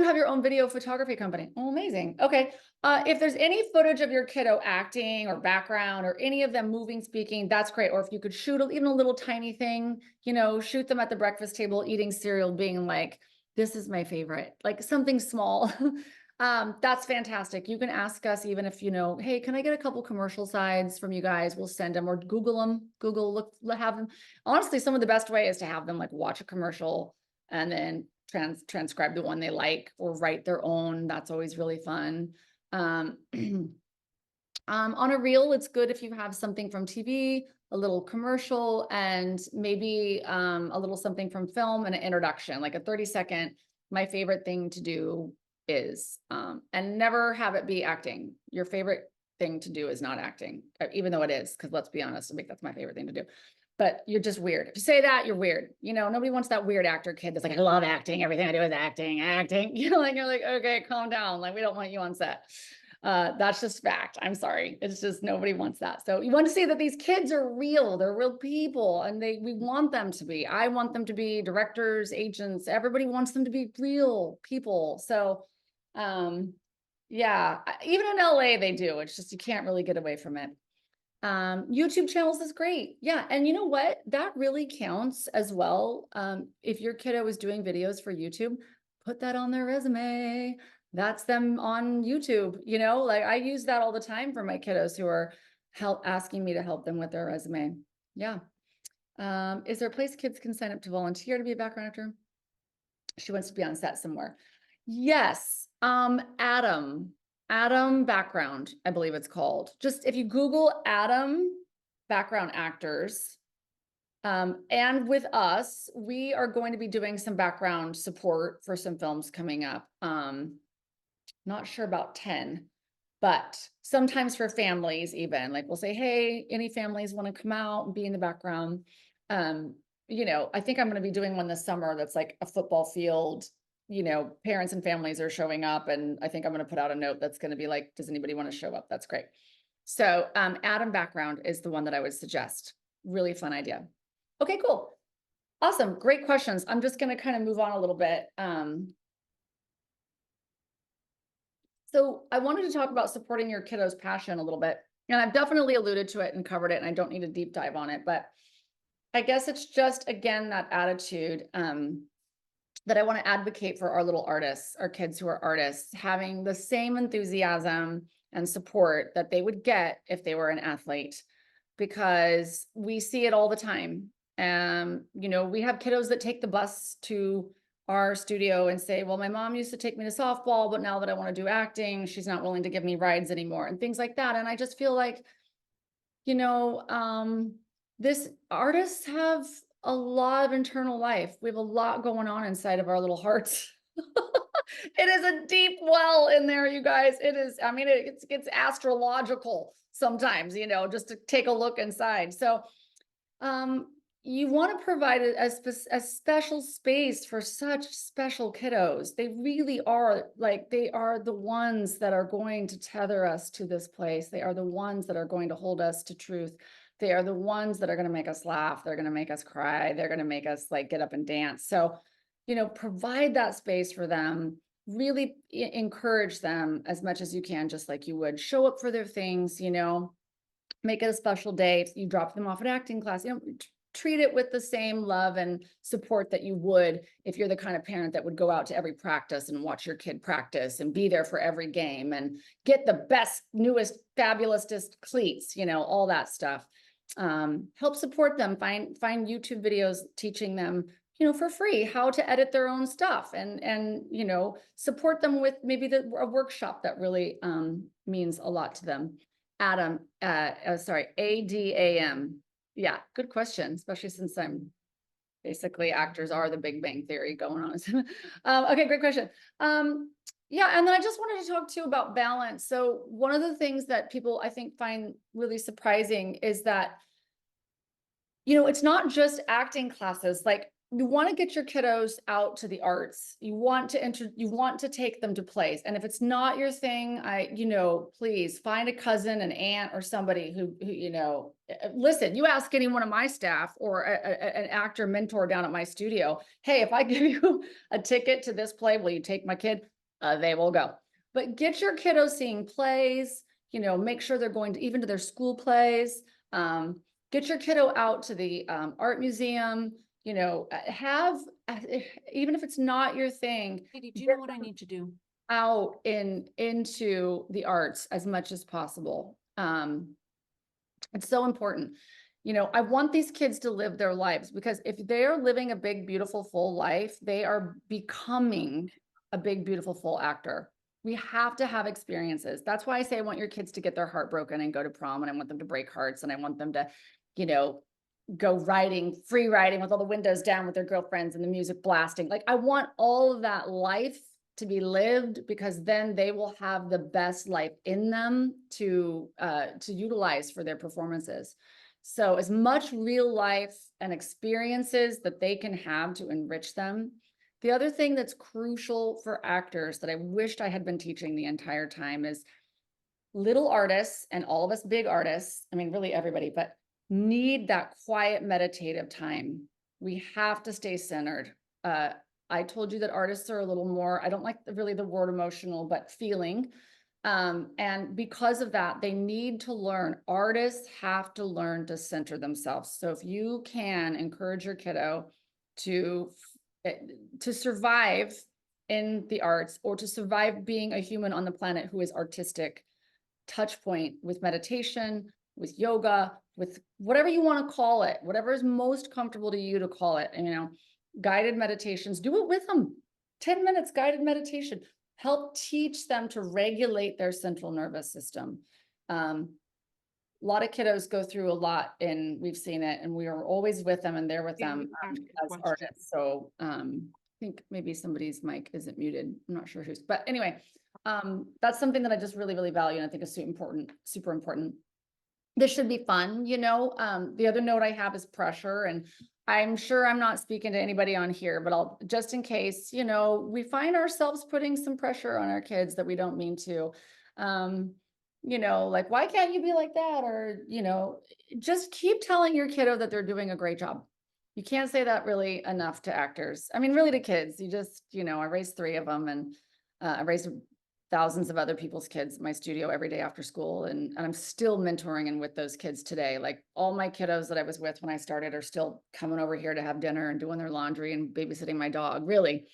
have your own video photography company. Oh, amazing. Okay. If there's any footage of your kiddo acting or background or any of them moving, speaking, that's great. Or if you could shoot even a little tiny thing, you know, shoot them at the breakfast table, eating cereal, being like, this is my favorite, like something small. That's fantastic. You can ask us even if, you know, hey, can I get a couple commercial sides from you guys? We'll send them, or Google them, have them. Honestly, some of the best way is to have them like watch a commercial and then transcribe the one they like, or write their own. That's always really fun. On a reel, it's good if you have something from TV, a little commercial, and maybe a little something from film and an introduction, like a 30-second. My favorite thing to do is, and never have it be acting. Your favorite thing to do is not acting, even though it is, because let's be honest, I think that's my favorite thing to do. But you're just weird. If you say that, you're weird. You know, nobody wants that weird actor kid that's like, I love acting. Everything I do is acting. You know, like, you're like, okay, calm down. Like, we don't want you on set. That's just fact. I'm sorry. It's just nobody wants that. So you want to see that these kids are real. They're real people, and we want them to be. I want them to be directors, agents. Everybody wants them to be real people. So, yeah, even in LA they do. It's just you can't really get away from it. YouTube channels is great. Yeah. And you know what? That really counts as well. If your kiddo is doing videos for YouTube, put that on their resume. That's them on YouTube. You know, like I use that all the time for my kiddos who are asking me to help them with their resume. Yeah. Is there a place kids can sign up to volunteer to be a background actor? She wants to be on set somewhere. Yes. Adam background, I believe it's called. Just if you Google Adam background actors, and with us, we are going to be doing some background support for some films coming up. Not sure about 10, but sometimes for families, even like we'll say, hey, any families want to come out and be in the background? You know, I think I'm going to be doing one this summer that's like a football field. You know, parents and families are showing up, and I think I'm going to put out a note that's going to be like, does anybody want to show up? That's great. So Adam background is the one that I would suggest. Really fun idea. Okay, cool. Awesome. Great questions. I'm just going to kind of move on a little bit. So I wanted to talk about supporting your kiddo's passion a little bit. And I've definitely alluded to it and covered it, and I don't need a deep dive on it, but I guess it's just, again, that attitude that I want to advocate for our little artists, our kids who are artists, having the same enthusiasm and support that they would get if they were an athlete, because we see it all the time. You know, we have kiddos that take the bus to our studio and say, well, my mom used to take me to softball, but now that I want to do acting, she's not willing to give me rides anymore, and things like that. And I just feel like, you know, this artists have a lot of internal life. We have a lot going on inside of our little hearts. It is a deep well in there, you guys. It is, I mean, it's astrological sometimes, you know, just to take a look inside. So you want to provide a special space for such special kiddos. They really are, like, they are the ones that are going to tether us to this place. They are the ones that are going to hold us to truth. They are the ones that are going to make us laugh. They're going to make us cry. They're going to make us like get up and dance. So, provide that space for them, really encourage them as much as you can, just like you would show up for their things, make it a special day. If you drop them off at acting class, treat it with the same love and support that you would if you're the kind of parent that would go out to every practice and watch your kid practice and be there for every game and get the best, newest, fabulous cleats, all that stuff. Help support them, find YouTube videos teaching them, for free how to edit their own stuff and support them with maybe a workshop that really means a lot to them. Adam, sorry, ADAM. Yeah, good question, especially since I'm basically actors are the Big Bang Theory going on. Okay, great question. Yeah, and then I just wanted to talk too about balance. So one of the things that people I think find really surprising is that, it's not just acting classes. Like you want to get your kiddos out to the arts. You want to take them to plays. And if it's not your thing, please find a cousin, an aunt, or somebody who listen, you ask any one of my staff or an actor mentor down at my studio, hey, if I give you a ticket to this play, will you take my kid? They will go. But get your kiddos seeing plays, make sure they're going to even to their school plays. Get your kiddo out to the art museum. Have, even if it's not your thing, Katie, do you know what I need to do? Out into the arts as much as possible. It's so important. I want these kids to live their lives, because if they're living a big, beautiful, full life, they are becoming a big, beautiful, full actor. We have to have experiences. That's why I say I want your kids to get their heart broken and go to prom, and I want them to break hearts, and I want them to, go free riding with all the windows down with their girlfriends and the music blasting. Like I want all of that life to be lived, because then they will have the best life in them to utilize for their performances. So as much real life and experiences that they can have to enrich them. The other thing that's crucial for actors that I wished I had been teaching the entire time is little artists, and all of us big artists, I mean, really everybody, but need that quiet meditative time. We have to stay centered. I told you that artists are a little more, I don't like really the word emotional, but feeling. And because of that, they need to learn. Artists have to learn to center themselves. So if you can encourage your kiddo to survive in the arts, or to survive being a human on the planet who is artistic, touch point with meditation, with yoga, with whatever you want to call it, whatever is most comfortable to you to call it. And, guided meditations, do it with them. 10 minutes guided meditation. Help teach them to regulate their central nervous system. A lot of kiddos go through a lot, and we've seen it, and we are always with them and there with them as artists. So I think maybe somebody's mic isn't muted. I'm not sure who's, but anyway, that's something that I just really, really value, and I think is super important. This should be fun, The other note I have is pressure, and I'm sure I'm not speaking to anybody on here, but I'll just in case, we find ourselves putting some pressure on our kids that we don't mean to. Like, why can't you be like that? Or, just keep telling your kiddo that they're doing a great job. You can't say that really enough to actors. I mean, really to kids. You just, I raised 3 of them, and I raised thousands of other people's kids in my studio every day after school. And I'm still mentoring and with those kids today. Like all my kiddos that I was with when I started are still coming over here to have dinner and doing their laundry and babysitting my dog. Really.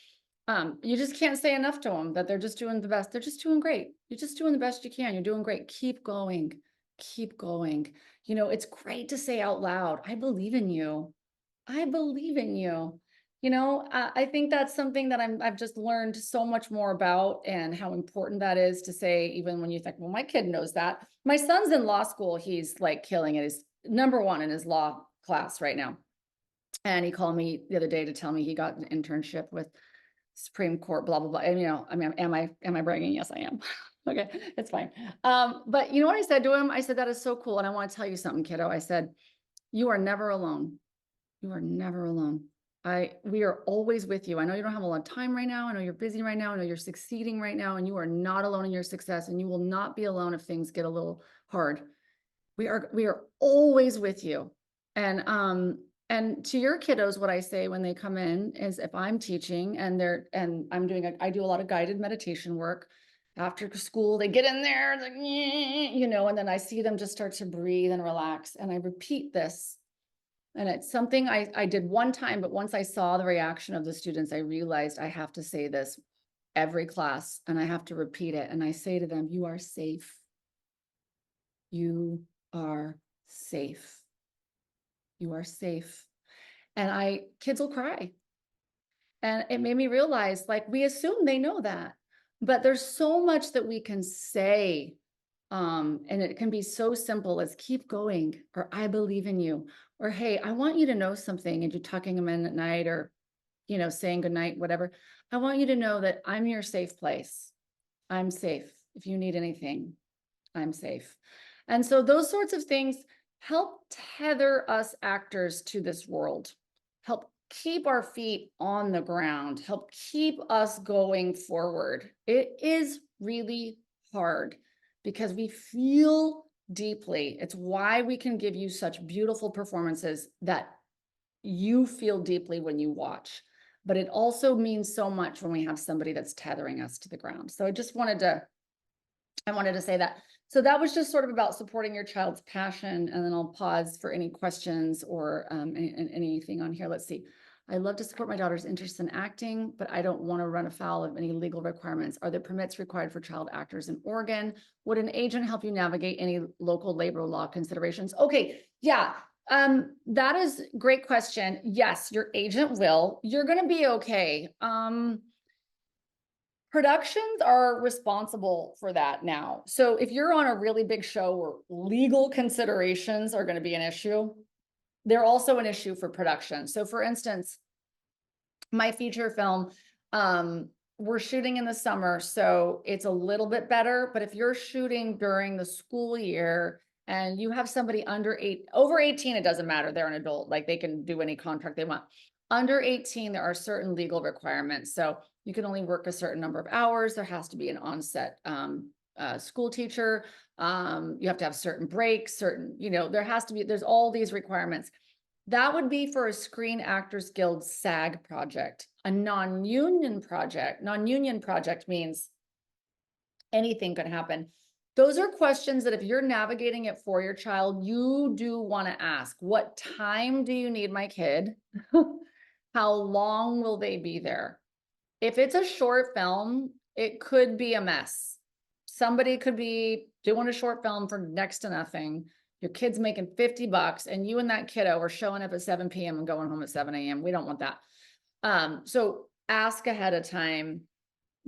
You just can't say enough to them that they're just doing the best. They're just doing great. You're just doing the best you can. You're doing great. Keep going. Keep going. It's great to say out loud, I believe in you. I believe in you. I think that's something that I've just learned so much more about, and how important that is to say, even when you think, well, my kid knows that. My son's in law school. He's like killing it. He's #1 in his law class right now. And he called me the other day to tell me he got an internship with Supreme Court, blah, blah, blah. And, I mean, am I bragging? Yes, I am. Okay, it's fine. But you know what I said to him? I said, that is so cool. And I want to tell you something, kiddo. I said, you are never alone. You are never alone. We are always with you. I know you don't have a lot of time right now. I know you're busy right now. I know you're succeeding right now, and you are not alone in your success, and you will not be alone if things get a little hard. We are always with you. And to your kiddos, what I say when they come in is if I'm teaching and I do a lot of guided meditation work after school, they get in there, like, you know, and then I see them just start to breathe and relax. And I repeat this. And it's something I did one time, but once I saw the reaction of the students, I realized I have to say this every class and I have to repeat it. And I say to them, you are safe. You are safe. You are safe. And kids will cry. And it made me realize, like, we assume they know that, but there's so much that we can say. And it can be so simple as keep going, or I believe in you, or hey, I want you to know something, and you're tucking them in at night, or, you know, saying goodnight, whatever. I want you to know that I'm your safe place. I'm safe. If you need anything, I'm safe. And so those sorts of things help tether us actors to this world, help keep our feet on the ground, help keep us going forward. It is really hard because we feel deeply. It's why we can give you such beautiful performances that you feel deeply when you watch. But it also means so much when we have somebody that's tethering us to the ground. So I wanted to say that. So that was just sort of about supporting your child's passion. And then I'll pause for any questions or anything on here. Let's see. I love to support my daughter's interest in acting, but I don't want to run afoul of any legal requirements. Are there permits required for child actors in Oregon? Would an agent help you navigate any local labor law considerations? Okay, yeah, that is a great question. Yes, your agent will. You're going to be okay. Productions are responsible for that now. So if you're on a really big show where legal considerations are going to be an issue, they're also an issue for production. So for instance, my feature film, we're shooting in the summer, so it's a little bit better. But if you're shooting during the school year and you have somebody over 18, it doesn't matter. They're an adult, like they can do any contract they want. Under 18, there are certain legal requirements. So you can only work a certain number of hours. There has to be an on-set school teacher. You have to have certain breaks, there's all these requirements. That would be for a Screen Actors Guild SAG project. A non-union project means anything could happen. Those are questions that if you're navigating it for your child, you do want to ask. What time do you need my kid? How long will they be there? If it's a short film, it could be a mess. Somebody could be doing a short film for next to nothing. Your kid's making $50 and you and that kiddo are showing up at 7 p.m. and going home at 7 a.m. We don't want that. So ask ahead of time.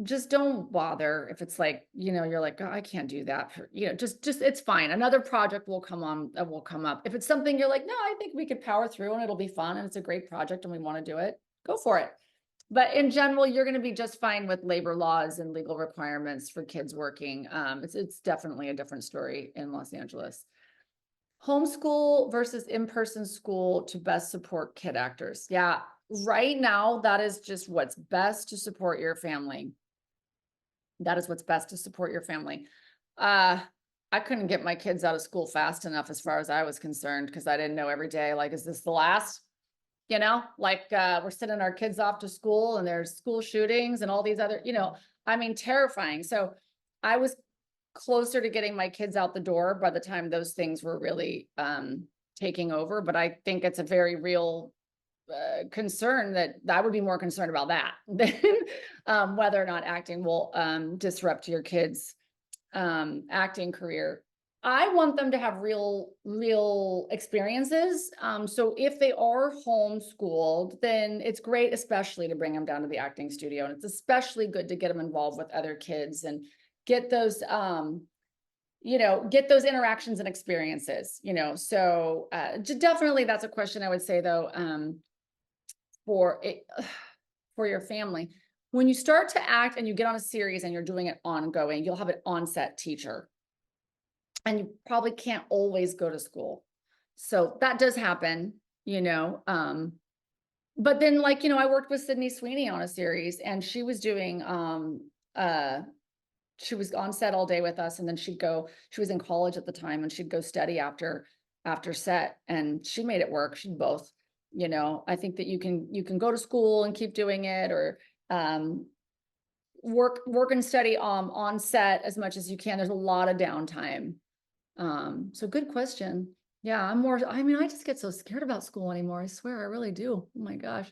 Just don't bother if it's like, you're like, oh, I can't do that. Just it's fine. Another project will come up. If it's something you're like, no, I think we could power through and it'll be fun and it's a great project and we want to do it, go for it. But in general, you're going to be just fine with labor laws and legal requirements for kids working. It's definitely a different story in Los Angeles. Homeschool versus in-person school to best support kid actors. Yeah, right now, that is just what's best to support your family. That is what's best to support your family. I couldn't get my kids out of school fast enough as far as I was concerned because I didn't know every day, like, is this the last? We're sending our kids off to school and there's school shootings and all these other, terrifying. So I was closer to getting my kids out the door by the time those things were really taking over. But I think it's a very real concern that I would be more concerned about that than whether or not acting will disrupt your kids' acting career. I want them to have real experiences. So if they are homeschooled, then it's great, especially to bring them down to the acting studio. And it's especially good to get them involved with other kids and get those, get those interactions and experiences, So definitely that's a question I would say though, for your family. When you start to act and you get on a series and you're doing it ongoing, you'll have an on-set teacher. And you probably can't always go to school. So that does happen, but then I worked with Sydney Sweeney on a series and she was doing she was on set all day with us, and then she was in college at the time, and she'd go study after set, and she made it work. She'd both, I think that you can go to school and keep doing it, or work and study on set as much as you can. There's a lot of downtime. So good question. Yeah, I just get so scared about school anymore. I swear, I really do. Oh my gosh.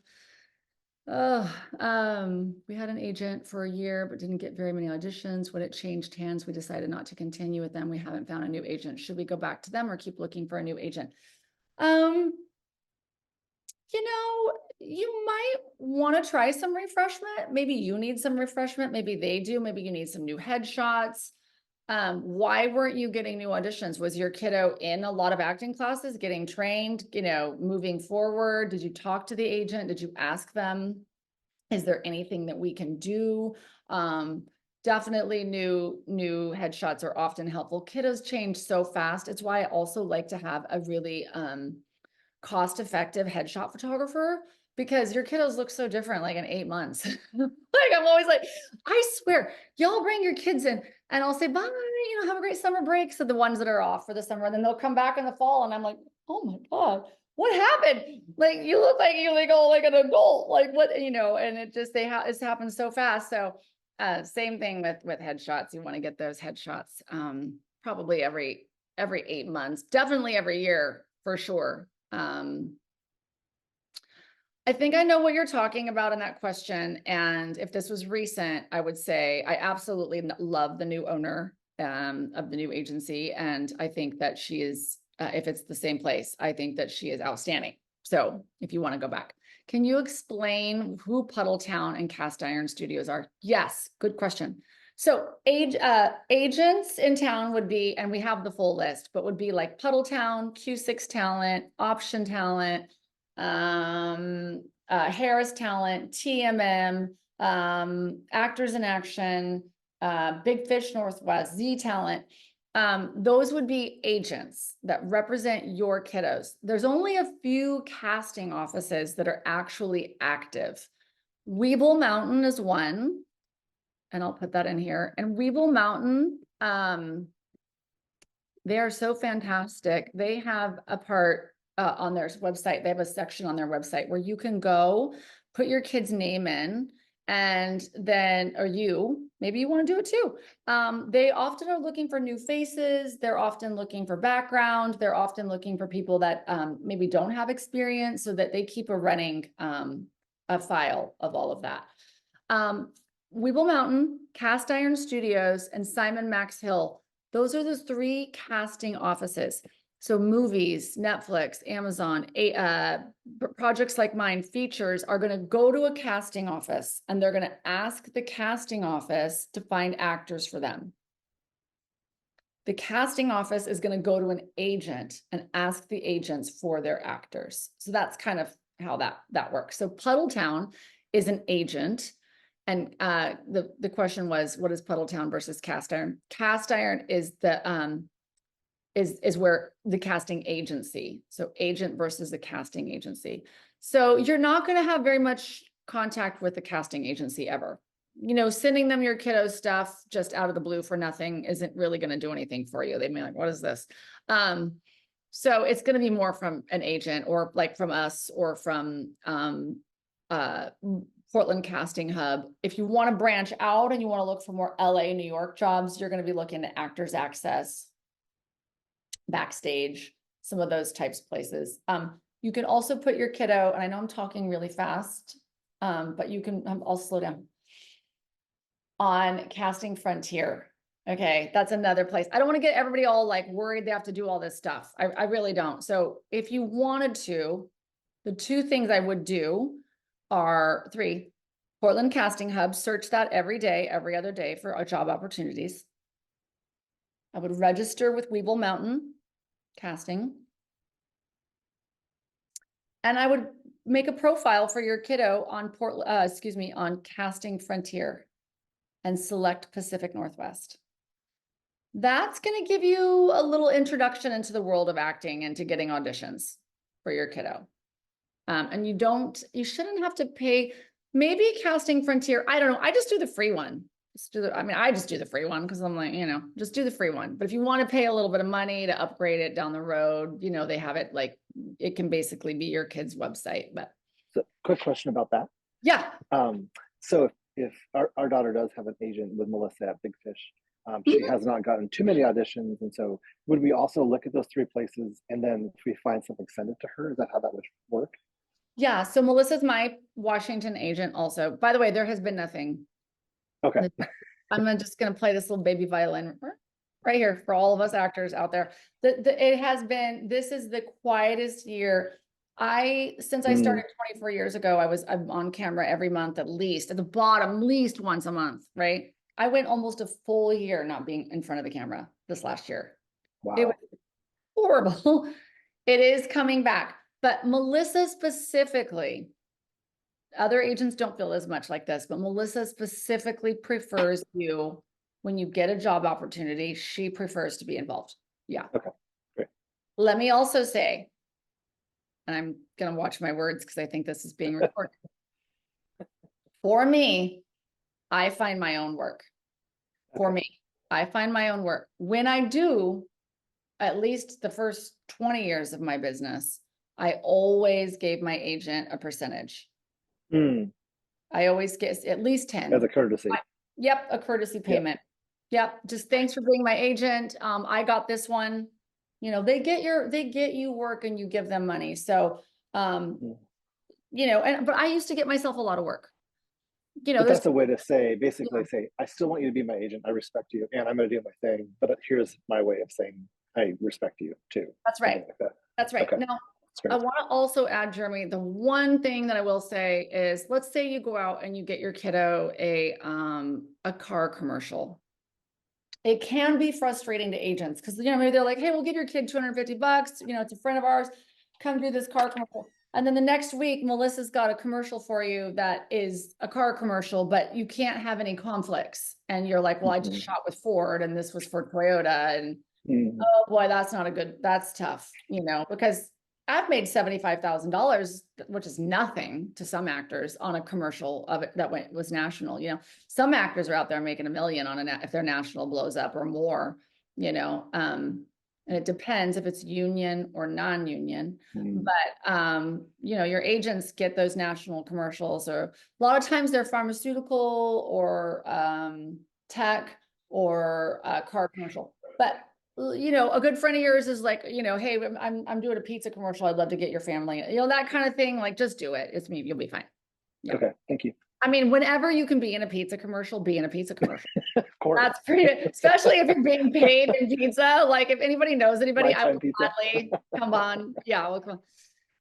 We had an agent for a year, but didn't get very many auditions. When it changed hands, we decided not to continue with them. We haven't found a new agent. Should we go back to them or keep looking for a new agent? You might want to try some refreshment. Maybe you need some refreshment. Maybe they do. Maybe you need some new headshots. Why weren't you getting new auditions? Was your kiddo in a lot of acting classes, getting trained, moving forward? Did you talk to the agent? Did you ask them, is there anything that we can do? Definitely new headshots are often helpful. Kiddos change so fast. It's why I also like to have a really cost-effective headshot photographer, because your kiddos look so different like in 8 months. Like I'm always like, I swear, y'all bring your kids in and I'll say, bye, have a great summer break. So the ones that are off for the summer, and then they'll come back in the fall and I'm like, oh my God, what happened? Like, you look like you go like an adult, like what, and it just, it's happened so fast. So same thing with headshots. You want to get those headshots probably every 8 months, definitely every year for sure. I think I know what you're talking about in that question. And if this was recent, I would say I absolutely love the new owner of the new agency. And I think that she is, if it's the same place, I think that she is outstanding. So if you want to go back, can you explain who Puddletown and Cast Iron Studios are? Yes, good question. So agents in town would be, and we have the full list, but would be like Puddletown, Q6 Talent, Option Talent, Harris Talent, TMM, Actors in Action, Big Fish Northwest, Z Talent. Those would be agents that represent your kiddos. There's only a few casting offices that are actually active. Weeble Mountain is one, and I'll put that in here. And Weeble Mountain, they are so fantastic. They have a part on their website. They have a section on their website where you can go put your kid's name in, and then, or maybe you want to do it too. They often are looking for new faces. They're often looking for background. They're often looking for people that maybe don't have experience, so that they keep a running a file of all of that. Weeble Mountain, Cast Iron Studios, and Simon Max Hill. Those are the 3 casting offices. So movies, Netflix, Amazon, projects like mine, features, are going to go to a casting office, and they're going to ask the casting office to find actors for them. The casting office is going to go to an agent and ask the agents for their actors. So that's kind of how that works. So Puddletown is an agent. And the question was, what is Puddletown versus Cast Iron? Cast Iron is the is where the casting agency. So agent versus the casting agency. So you're not going to have very much contact with the casting agency ever. Sending them your kiddo stuff just out of the blue for nothing isn't really going to do anything for you. They may be like, what is this? So it's going to be more from an agent, or like from us, or from Portland Casting Hub. If you want to branch out and you want to look for more LA, New York jobs, you're going to be looking at Actors Access, Backstage, some of those types of places. You can also put your kiddo, and I know I'm talking really fast, but you can, I'll slow down, on Casting Frontier. Okay, that's another place. I don't want to get everybody all like worried they have to do all this stuff. I really don't. So if you wanted to, the 2 things I would do are 3. Portland Casting Hub, search that every day, every other day for job opportunities. I would register with Weeble Mountain Casting. And I would make a profile for your kiddo on on Casting Frontier, and select Pacific Northwest. That's going to give you a little introduction into the world of acting and to getting auditions for your kiddo. And you shouldn't have to pay, maybe Casting Frontier, I don't know. I just do the free one. Just do I mean, I just do the free one because I'm like, just do the free one. But if you want to pay a little bit of money to upgrade it down the road, they have it like, it can basically be your kid's website. But So, quick question about that. yeah. So if our daughter does have an agent with Melissa at Big Fish, she has not gotten too many auditions. And so would we also look at those 3 places and then if we find something, send it to her? Is that how that would work? Yeah. So Melissa's my Washington agent also. By the way, there has been nothing. Okay. I'm just going to play this little baby violin right here for all of us actors out there. It has been, this is the quietest year. Since I started 24 years ago, I'm on camera every month, at least at the bottom, at least once a month, right? I went almost a full year not being in front of the camera this last year. Wow. It was horrible. It is coming back, but Melissa specifically, other agents don't feel as much like this, but Melissa specifically prefers you when you get a job opportunity. She prefers to be involved. Yeah. Okay. Great. Let me also say, and I'm going to watch my words because I think this is being recorded. For me, I find my own work. For me, I find my own work. When I do, at least the first 20 years of my business, I always gave my agent a percentage. I always get at least 10. As a courtesy. Yep, a courtesy payment. Yep, just thanks for being my agent. I got this one. They get you work and you give them money. So, but I used to get myself a lot of work. But that's a way to say, basically say, I still want you to be my agent. I respect you and I'm going to do my thing. But here's my way of saying, I respect you too. That's right. Like that. That's right. Okay. Now, I want to also add, Jeremy, the one thing that I will say is, let's say you go out and you get your kiddo a car commercial. It can be frustrating to agents because, maybe they're like, hey, we'll give your kid $250. It's a friend of ours. Come do this car commercial. And then the next week, Melissa's got a commercial for you that is a car commercial, but you can't have any conflicts. And you're like, well, I just shot with Ford and this was for Toyota. And oh boy, that's tough, because I've made $75,000, which is nothing to some actors on a commercial of it that was national. Some actors are out there making $1 million if their national blows up or more, and it depends if it's union or non-union, but your agents get those national commercials, or a lot of times they're pharmaceutical or tech or car commercial. But a good friend of yours is like, hey, I'm doing a pizza commercial. I'd love to get your family, that kind of thing. Like, just do it. It's me. You'll be fine. Yeah. Okay. Thank you. I mean, whenever you can be in a pizza commercial, be in a pizza commercial. Of course. That's pretty, especially if you're being paid in pizza. Like, if anybody knows anybody, I will gladly come on. Yeah, we'll come.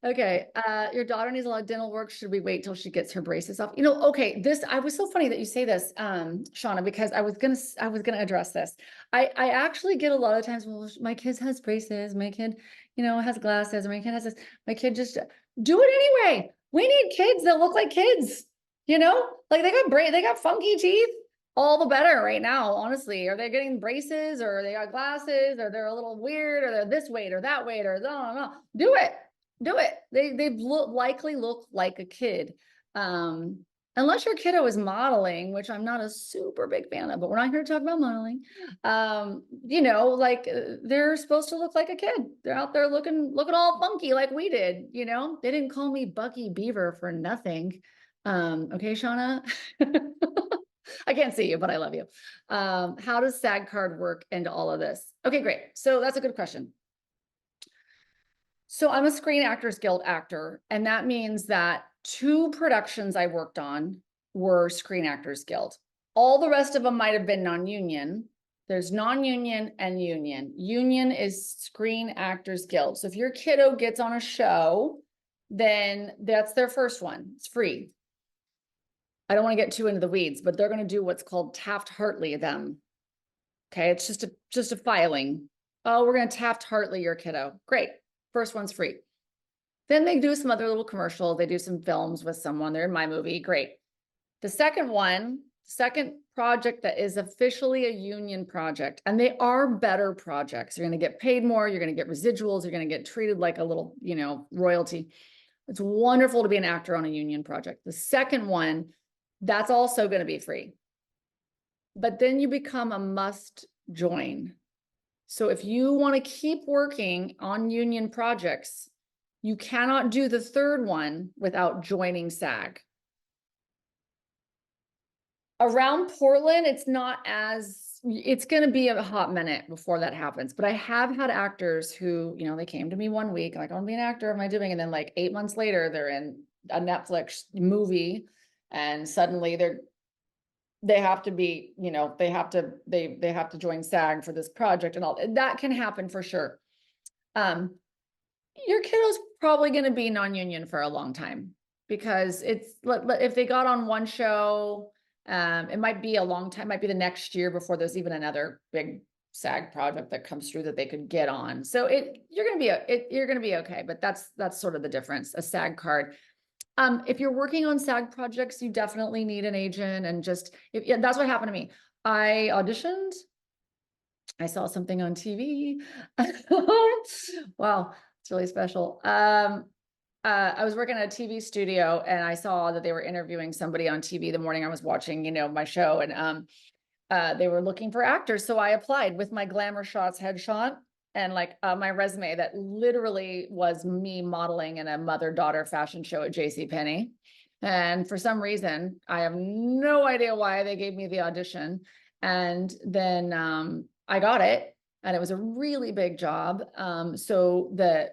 Okay. Your daughter needs a lot of dental work. Should we wait till she gets her braces off? Okay, I was so funny that you say this, Shauna, because I was gonna address this. I actually get a lot of times, well, my kid has braces, my kid, has glasses, or my kid has this, my kid just do it anyway. We need kids that look like kids, like they got funky teeth. All the better right now, honestly. Are they getting braces, or they got glasses, or they're a little weird, or they're this weight or that weight, or no. Do it. They likely look like a kid. Unless your kiddo is modeling, which I'm not a super big fan of, but we're not here to talk about modeling. They're supposed to look like a kid. They're out there looking all funky like we did, They didn't call me Bucky Beaver for nothing. Okay, Shauna? I can't see you, but I love you. How does SAG card work into all of this? Okay, great. So that's a good question. So I'm a Screen Actors Guild actor, and that means that 2 productions I worked on were Screen Actors Guild. All the rest of them might have been non-union. There's non-union and union. Union is Screen Actors Guild. So if your kiddo gets on a show, then that's their first one. It's free. I don't want to get too into the weeds, but they're going to do what's called Taft-Hartley them. Okay, it's just a filing. Oh, we're going to Taft-Hartley your kiddo. Great. First one's free. Then they do some other little commercial. They do some films with someone. They're in my movie. Great. The second project that is officially a union project, and they are better projects. You're going to get paid more. You're going to get residuals. You're going to get treated like a little, royalty. It's wonderful to be an actor on a union project. The second one, that's also going to be free. but then you become a must join. So if you want to keep working on union projects, you cannot do the third one without joining SAG. Around Portland, it's going to be a hot minute before that happens. But I have had actors who, they came to me one week, like, I want to be an actor, what am I doing? And then like 8 months later, they're in a Netflix movie and suddenly they have to be, they have to join SAG for this project and all. That can happen for sure. Your kiddo's probably going to be non-union for a long time because if they got on one show, it might be a long time, might be the next year before there's even another big SAG project that comes through that they could get on. So you're going to be okay, but that's sort of the difference, a SAG card. If you're working on SAG projects, you definitely need an agent, and that's what happened to me. I auditioned. I saw something on TV. Wow, it's really special. I was working at a TV studio and I saw that they were interviewing somebody on TV the morning I was watching, my show, and they were looking for actors. So I applied with my Glamour Shots headshot and my resume that literally was me modeling in a mother-daughter fashion show at JCPenney. And for some reason, I have no idea why they gave me the audition. And then I got it, and it was a really big job. So the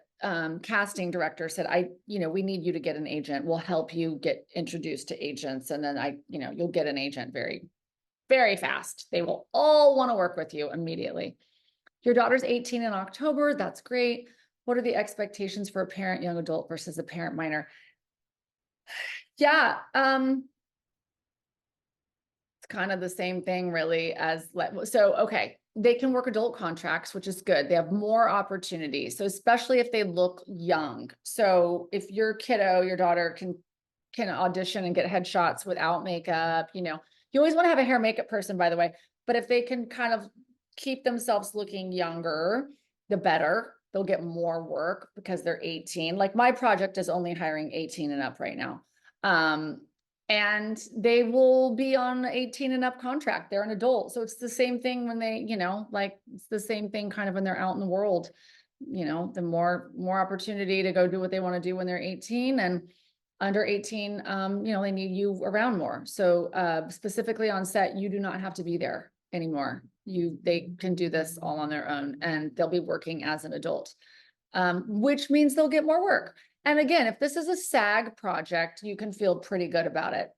casting director said, we need you to get an agent. We'll help you get introduced to agents. And then you'll get an agent very, very fast. They will all want to work with you immediately. Your daughter's 18 in October. That's great. What are the expectations for a parent young adult versus a parent minor? Yeah. It's kind of the same thing really okay. They can work adult contracts, which is good. They have more opportunities. So especially if they look young. So if your daughter can audition and get headshots without makeup, you always want to have a hair makeup person, by the way, but if they can kind of keep themselves looking younger, the better. They'll get more work because they're 18. Like my project is only hiring 18 and up right now. And they will be on 18 and up contract. They're an adult. So it's the same thing when they, it's the same thing kind of when they're out in the world, the more opportunity to go do what they want to do when they're 18, and under 18, they need you around more. So specifically on set, you do not have to be there anymore. They can do this all on their own, and they'll be working as an adult, which means they'll get more work. And again, if this is a SAG project, you can feel pretty good about it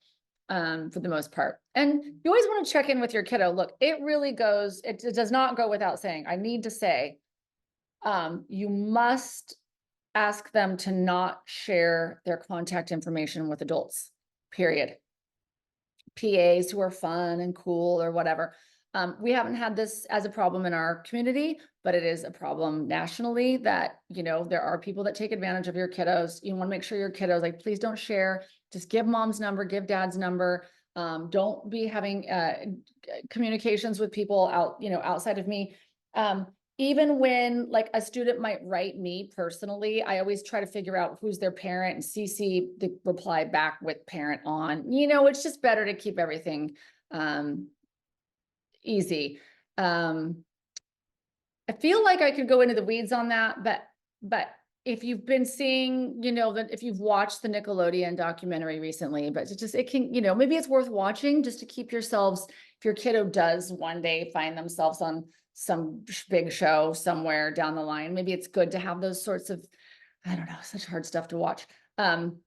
for the most part. And you always want to check in with your kiddo. Look, it does not go without saying, I need to say, you must ask them to not share their contact information with adults, period. PAs who are fun and cool or whatever. We haven't had this as a problem in our community, but it is a problem nationally that, there are people that take advantage of your kiddos. You want to make sure your kiddos, please don't share, just give mom's number, give dad's number. Don't be having communications with people outside of me. Even when a student might write me personally, I always try to figure out who's their parent and CC the reply back with parent on. It's just better to keep everything easy. I feel like I could go into the weeds on that, but if you've been seeing, that if you've watched the Nickelodeon documentary recently, but it can, maybe it's worth watching just to keep yourselves, if your kiddo does one day find themselves on some big show somewhere down the line, maybe it's good to have those sorts of, I don't know, such hard stuff to watch. Some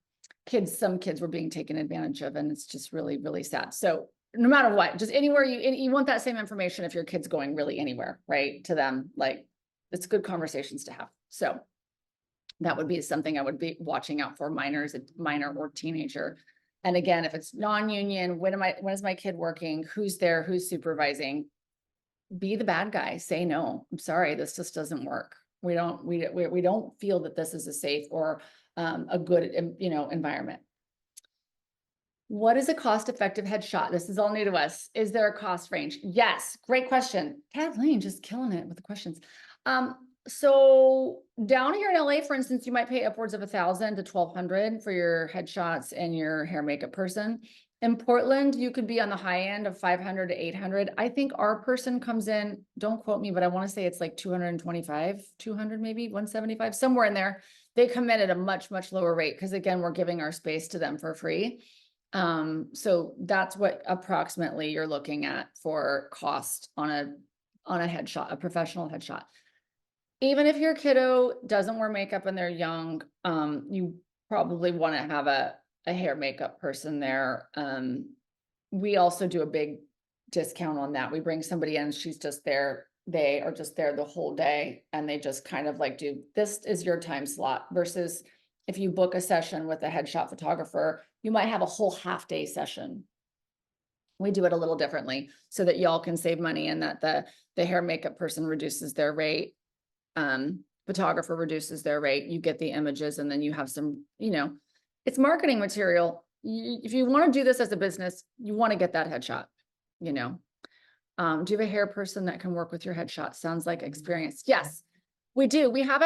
kids were being taken advantage of, and it's just really, really sad. So no matter what, just anywhere you want that same information if your kid's going really anywhere, right, to them, it's good conversations to have. So that would be something I would be watching out for minor or teenager. And again, if it's non-union, when is my kid working? Who's there? Who's supervising? Be the bad guy. Say no. I'm sorry, this just doesn't work. We don't feel that this is a safe or a good, environment. What is a cost-effective headshot? This is all new to us. Is there a cost range? Yes, great question. Kathleen just killing it with the questions. So down here in LA, for instance, you might pay upwards of $1,000 to $1,200 for your headshots and your hair makeup person. In Portland, you could be on the high end of 500 to 800. I think our person comes in, don't quote me, but I want to say it's like 225, 200, maybe 175, somewhere in there. They come in at a much, much lower rate because again, we're giving our space to them for free. So that's what approximately you're looking at for cost on a headshot, a professional headshot. Even if your kiddo doesn't wear makeup and they're young, you probably want to have a hair makeup person there. We also do a big discount on that. We bring somebody in, she's just there. They are just there the whole day and they just kind of like do, this is your time slot versus if you book a session with a headshot photographer, you might have a whole half day session. We do it a little differently so that y'all can save money and that the hair makeup person reduces their rate. Photographer reduces their rate, you get the images and then you have some, it's marketing material. If you want to do this as a business, you want to get that headshot, Do you have a hair person that can work with your headshot? Sounds like experience. Yes, we do. We have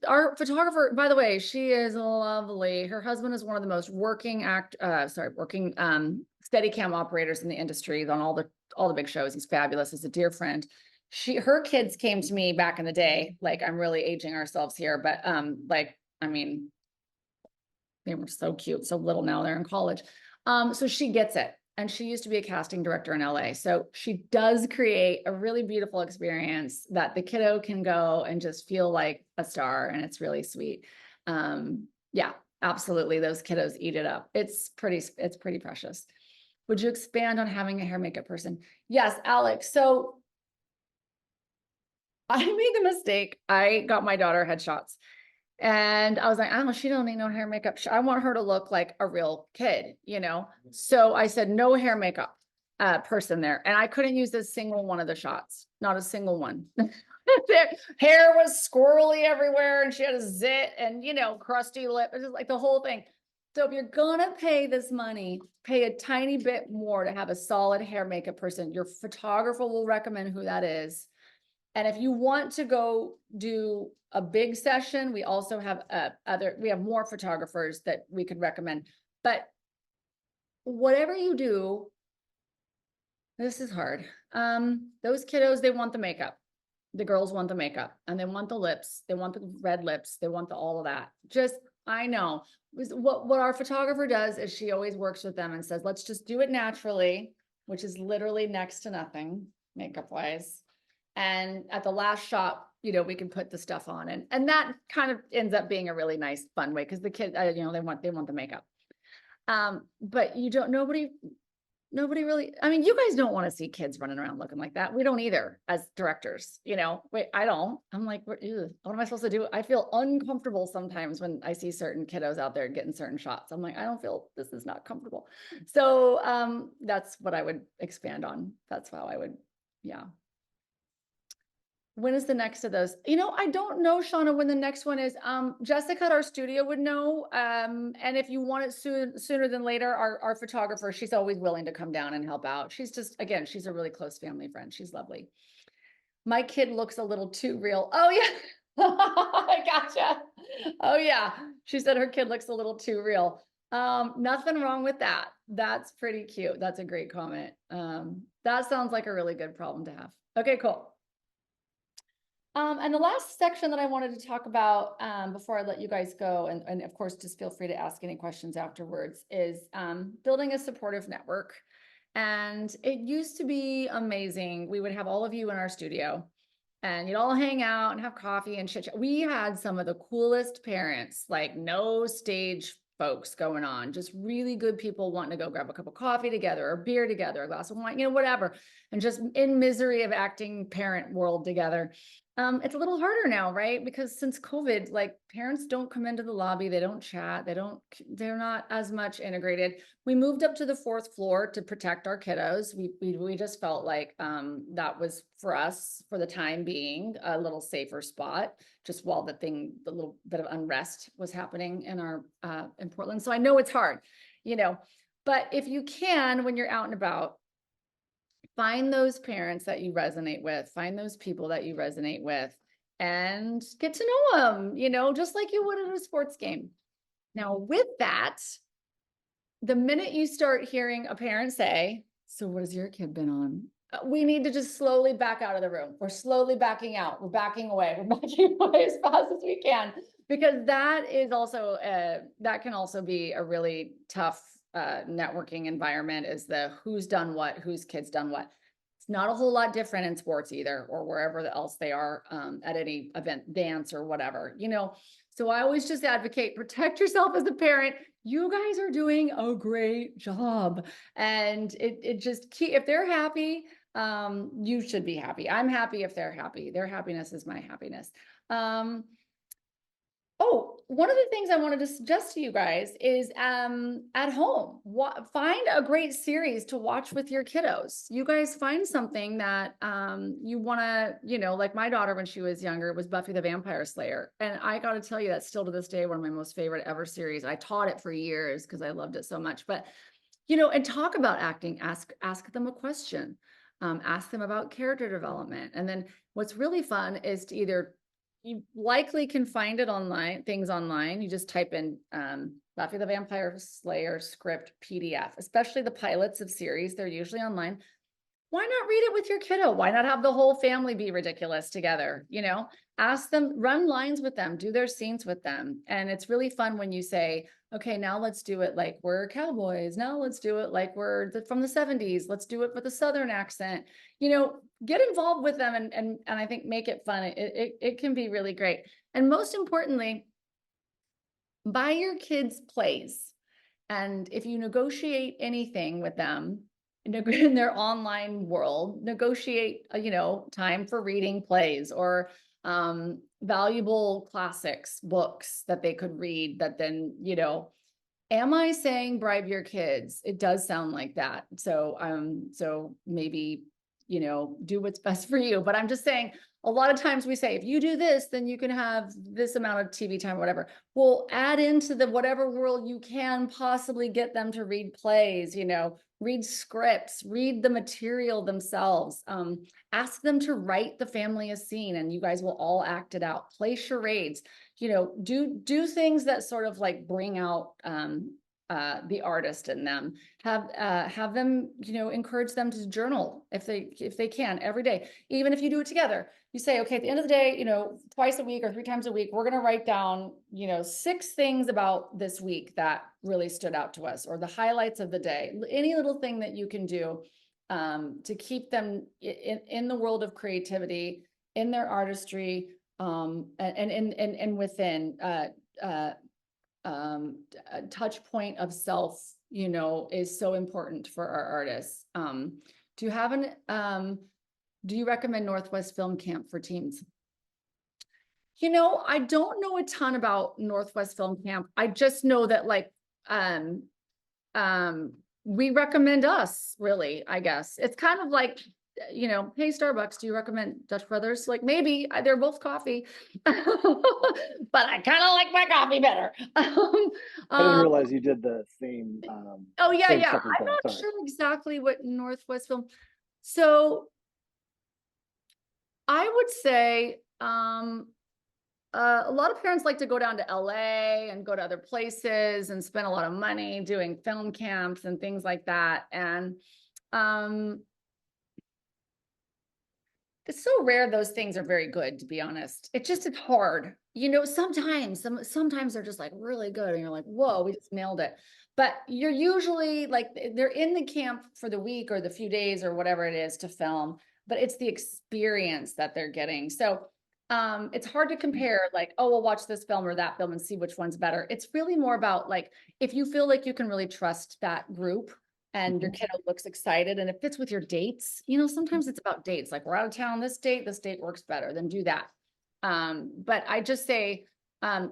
our photographer, by the way, she is lovely. Her husband is one of the most working steady cam operators in the industry on all the big shows. He's fabulous. He's a dear friend. Her kids came to me back in the day, like I'm really aging ourselves here, but they were so cute, so little now they're in college. So she gets it. And she used to be a casting director in LA. So she does create a really beautiful experience that the kiddo can go and just feel like a star. And it's really sweet. Yeah, absolutely. Those kiddos eat it up. It's pretty precious. Would you expand on having a hair makeup person? Yes, Alex. So I made the mistake. I got my daughter headshots and I was like, oh, she don't need no hair makeup. I want her to look like a real kid, So I said, no hair makeup person there. And I couldn't use a single one of the shots, not a single one. Their hair was squirrely everywhere and she had a zit and, crusty lip. It was like the whole thing. So if you're gonna pay this money, pay a tiny bit more to have a solid hair makeup person. Your photographer will recommend who that is. And if you want to go do a big session, we also have we have more photographers that we could recommend. But whatever you do, this is hard. Those kiddos, they want the makeup. The girls want the makeup and they want the lips. They want the red lips. They want all of that. I know what our photographer does is she always works with them and says, let's just do it naturally, which is literally next to nothing makeup wise. And at the last shot, we can put the stuff on and that kind of ends up being a really nice, fun way. Cause the kids, they want the makeup. But nobody really, you guys don't want to see kids running around looking like that. We don't either as directors, wait, I don't, I'm like, what am I supposed to do? I feel uncomfortable sometimes when I see certain kiddos out there getting certain shots. I'm like, I don't feel this is not comfortable. So, that's what I would expand on. That's how I would, yeah. When is the next of those? I don't know, Shauna, when the next one is. Jessica at our studio would know. And if you want it sooner than later, our photographer, she's always willing to come down and help out. She's just, again, she's a really close family friend. She's lovely. My kid looks a little too real. Oh yeah. I gotcha. Oh yeah. She said her kid looks a little too real. Nothing wrong with that. That's pretty cute. That's a great comment. That sounds like a really good problem to have. Okay, cool. And the last section that I wanted to talk about before I let you guys go, and of course, just feel free to ask any questions afterwards, is building a supportive network. And it used to be amazing. We would have all of you in our studio and you'd all hang out and have coffee and chit chat. We had some of the coolest parents, like no stage folks going on, just really good people wanting to go grab a cup of coffee together or beer together, a glass of wine, whatever. And just in misery of acting parent world together. It's a little harder now, right? Because since COVID, like parents don't come into the lobby, they don't chat, they're not as much integrated. We moved up to the 4th floor to protect our kiddos. We just felt like that was for us, for the time being, a little safer spot, just while the little bit of unrest was happening in Portland. So I know it's hard, but if you can, when you're out and about, find those parents that you resonate with, find those people that you resonate with and get to know them, just like you would at a sports game. Now with that, the minute you start hearing a parent say, so what has your kid been on? We need to just slowly back out of the room. We're slowly backing out. We're backing away. We're backing away as fast as we can, because that is also, that can also be a really tough networking environment, is the who's done what, whose kid's done what. It's not a whole lot different in sports either, or wherever else they are, at any event, dance or whatever, you know. So I always just advocate, protect yourself as a parent. You guys are doing a great job. And it just if they're happy, you should be happy. I'm happy if they're happy. Their happiness is my happiness. Oh, one of the things I wanted to suggest to you guys is at home, find a great series to watch with your kiddos. You guys find something that you want to, you know, like my daughter when she was younger, it was Buffy the Vampire Slayer. And I got to tell you, that's still to this day one of my most favorite ever series. I taught it for years because I loved it so much. But, you know, and talk about acting, ask them a question, ask them about character development. And then what's really fun is to either, you likely can find it online, things online. You just type in Buffy the Vampire Slayer script PDF, especially the pilots of series. They're usually online. Why not read it with your kiddo? Why not have the whole family be ridiculous together? You know, ask them, run lines with them, do their scenes with them. And it's really fun when you say, okay, now let's do it like we're cowboys. Now let's do it like we're from the 70s. Let's do it with a Southern accent. You know, get involved with them and I think make it fun. It can be really great. And most importantly, buy your kids plays. And if you negotiate anything with them in their online world, negotiate, you know, time for reading plays or valuable classics, books that they could read that then, you know, am I saying bribe your kids? It does sound like that. So maybe, you know, do what's best for you. But I'm just saying, a lot of times we say, if you do this, then you can have this amount of TV time, whatever. Well, add into the whatever world you can possibly get them to read plays, you know, read scripts, read the material themselves. Ask them to write the family a scene and you guys will all act it out. Play charades, you know, do things that sort of like bring out the artist in them. Have them, you know, encourage them to journal if they can every day. Even if you do it together, you say, okay, at the end of the day, you know, twice a week or 3 times a week, we're going to write down, you know, 6 things about this week that really stood out to us, or the highlights of the day. Any little thing that you can do to keep them in the world of creativity, in their artistry, and within a touch point of self, you know, is so important for our artists. Do you have do you recommend Northwest Film Camp for teens? You know, I don't know a ton about Northwest Film Camp. I just know that like, we recommend us, really, I guess. It's kind of like, you know, hey, Starbucks, do you recommend Dutch Brothers? Like maybe they're both coffee, but I kind of like my coffee better. I didn't realize you did the same Oh yeah, same yeah. stuff as I'm them. not Sorry. sure exactly what Northwest Film. So I would say a lot of parents like to go down to LA and go to other places and spend a lot of money doing film camps and things like that. And it's so rare those things are very good, to be honest. It just is hard. You know, sometimes they're just like really good and you're like, whoa, we just nailed it. But you're usually like they're in the camp for the week or the few days or whatever it is to film, but it's the experience that they're getting. So it's hard to compare like, oh, we'll watch this film or that film and see which one's better. It's really more about like if you feel like you can really trust that group and your kiddo looks excited and it fits with your dates. You know, sometimes it's about dates, like we're out of town this date works better, then do that. But I just say,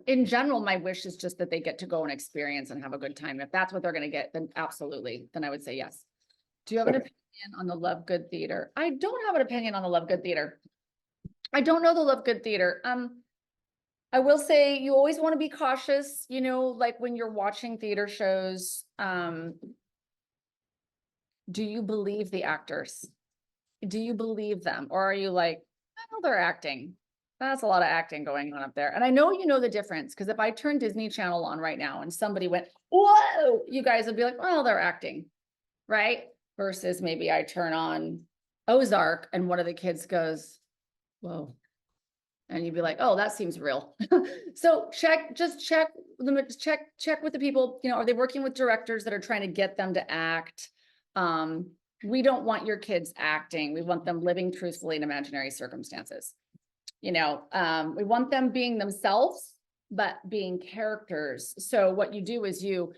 in general, my wish is just that they get to go and experience and have a good time. If that's what they're going to get, then absolutely, then I would say yes. Do you have an opinion on the Love Good Theater? I don't have an opinion on the Love Good Theater. I don't know the Love Good Theater. I will say you always want to be cautious, you know, like when you're watching theater shows, do you believe the actors? Do you believe them? Or are you like, I know they're acting. That's a lot of acting going on up there. And I know you know the difference, because if I turn Disney Channel on right now and somebody went, whoa, you guys would be like, well, they're acting, right? Versus maybe I turn on Ozark and one of the kids goes, whoa. And you'd be like, oh, that seems real. So check with the people, are they working with directors that are trying to get them to act? We don't want your kids acting. We want them living truthfully in imaginary circumstances. We want them being themselves, but being characters. So what you do is you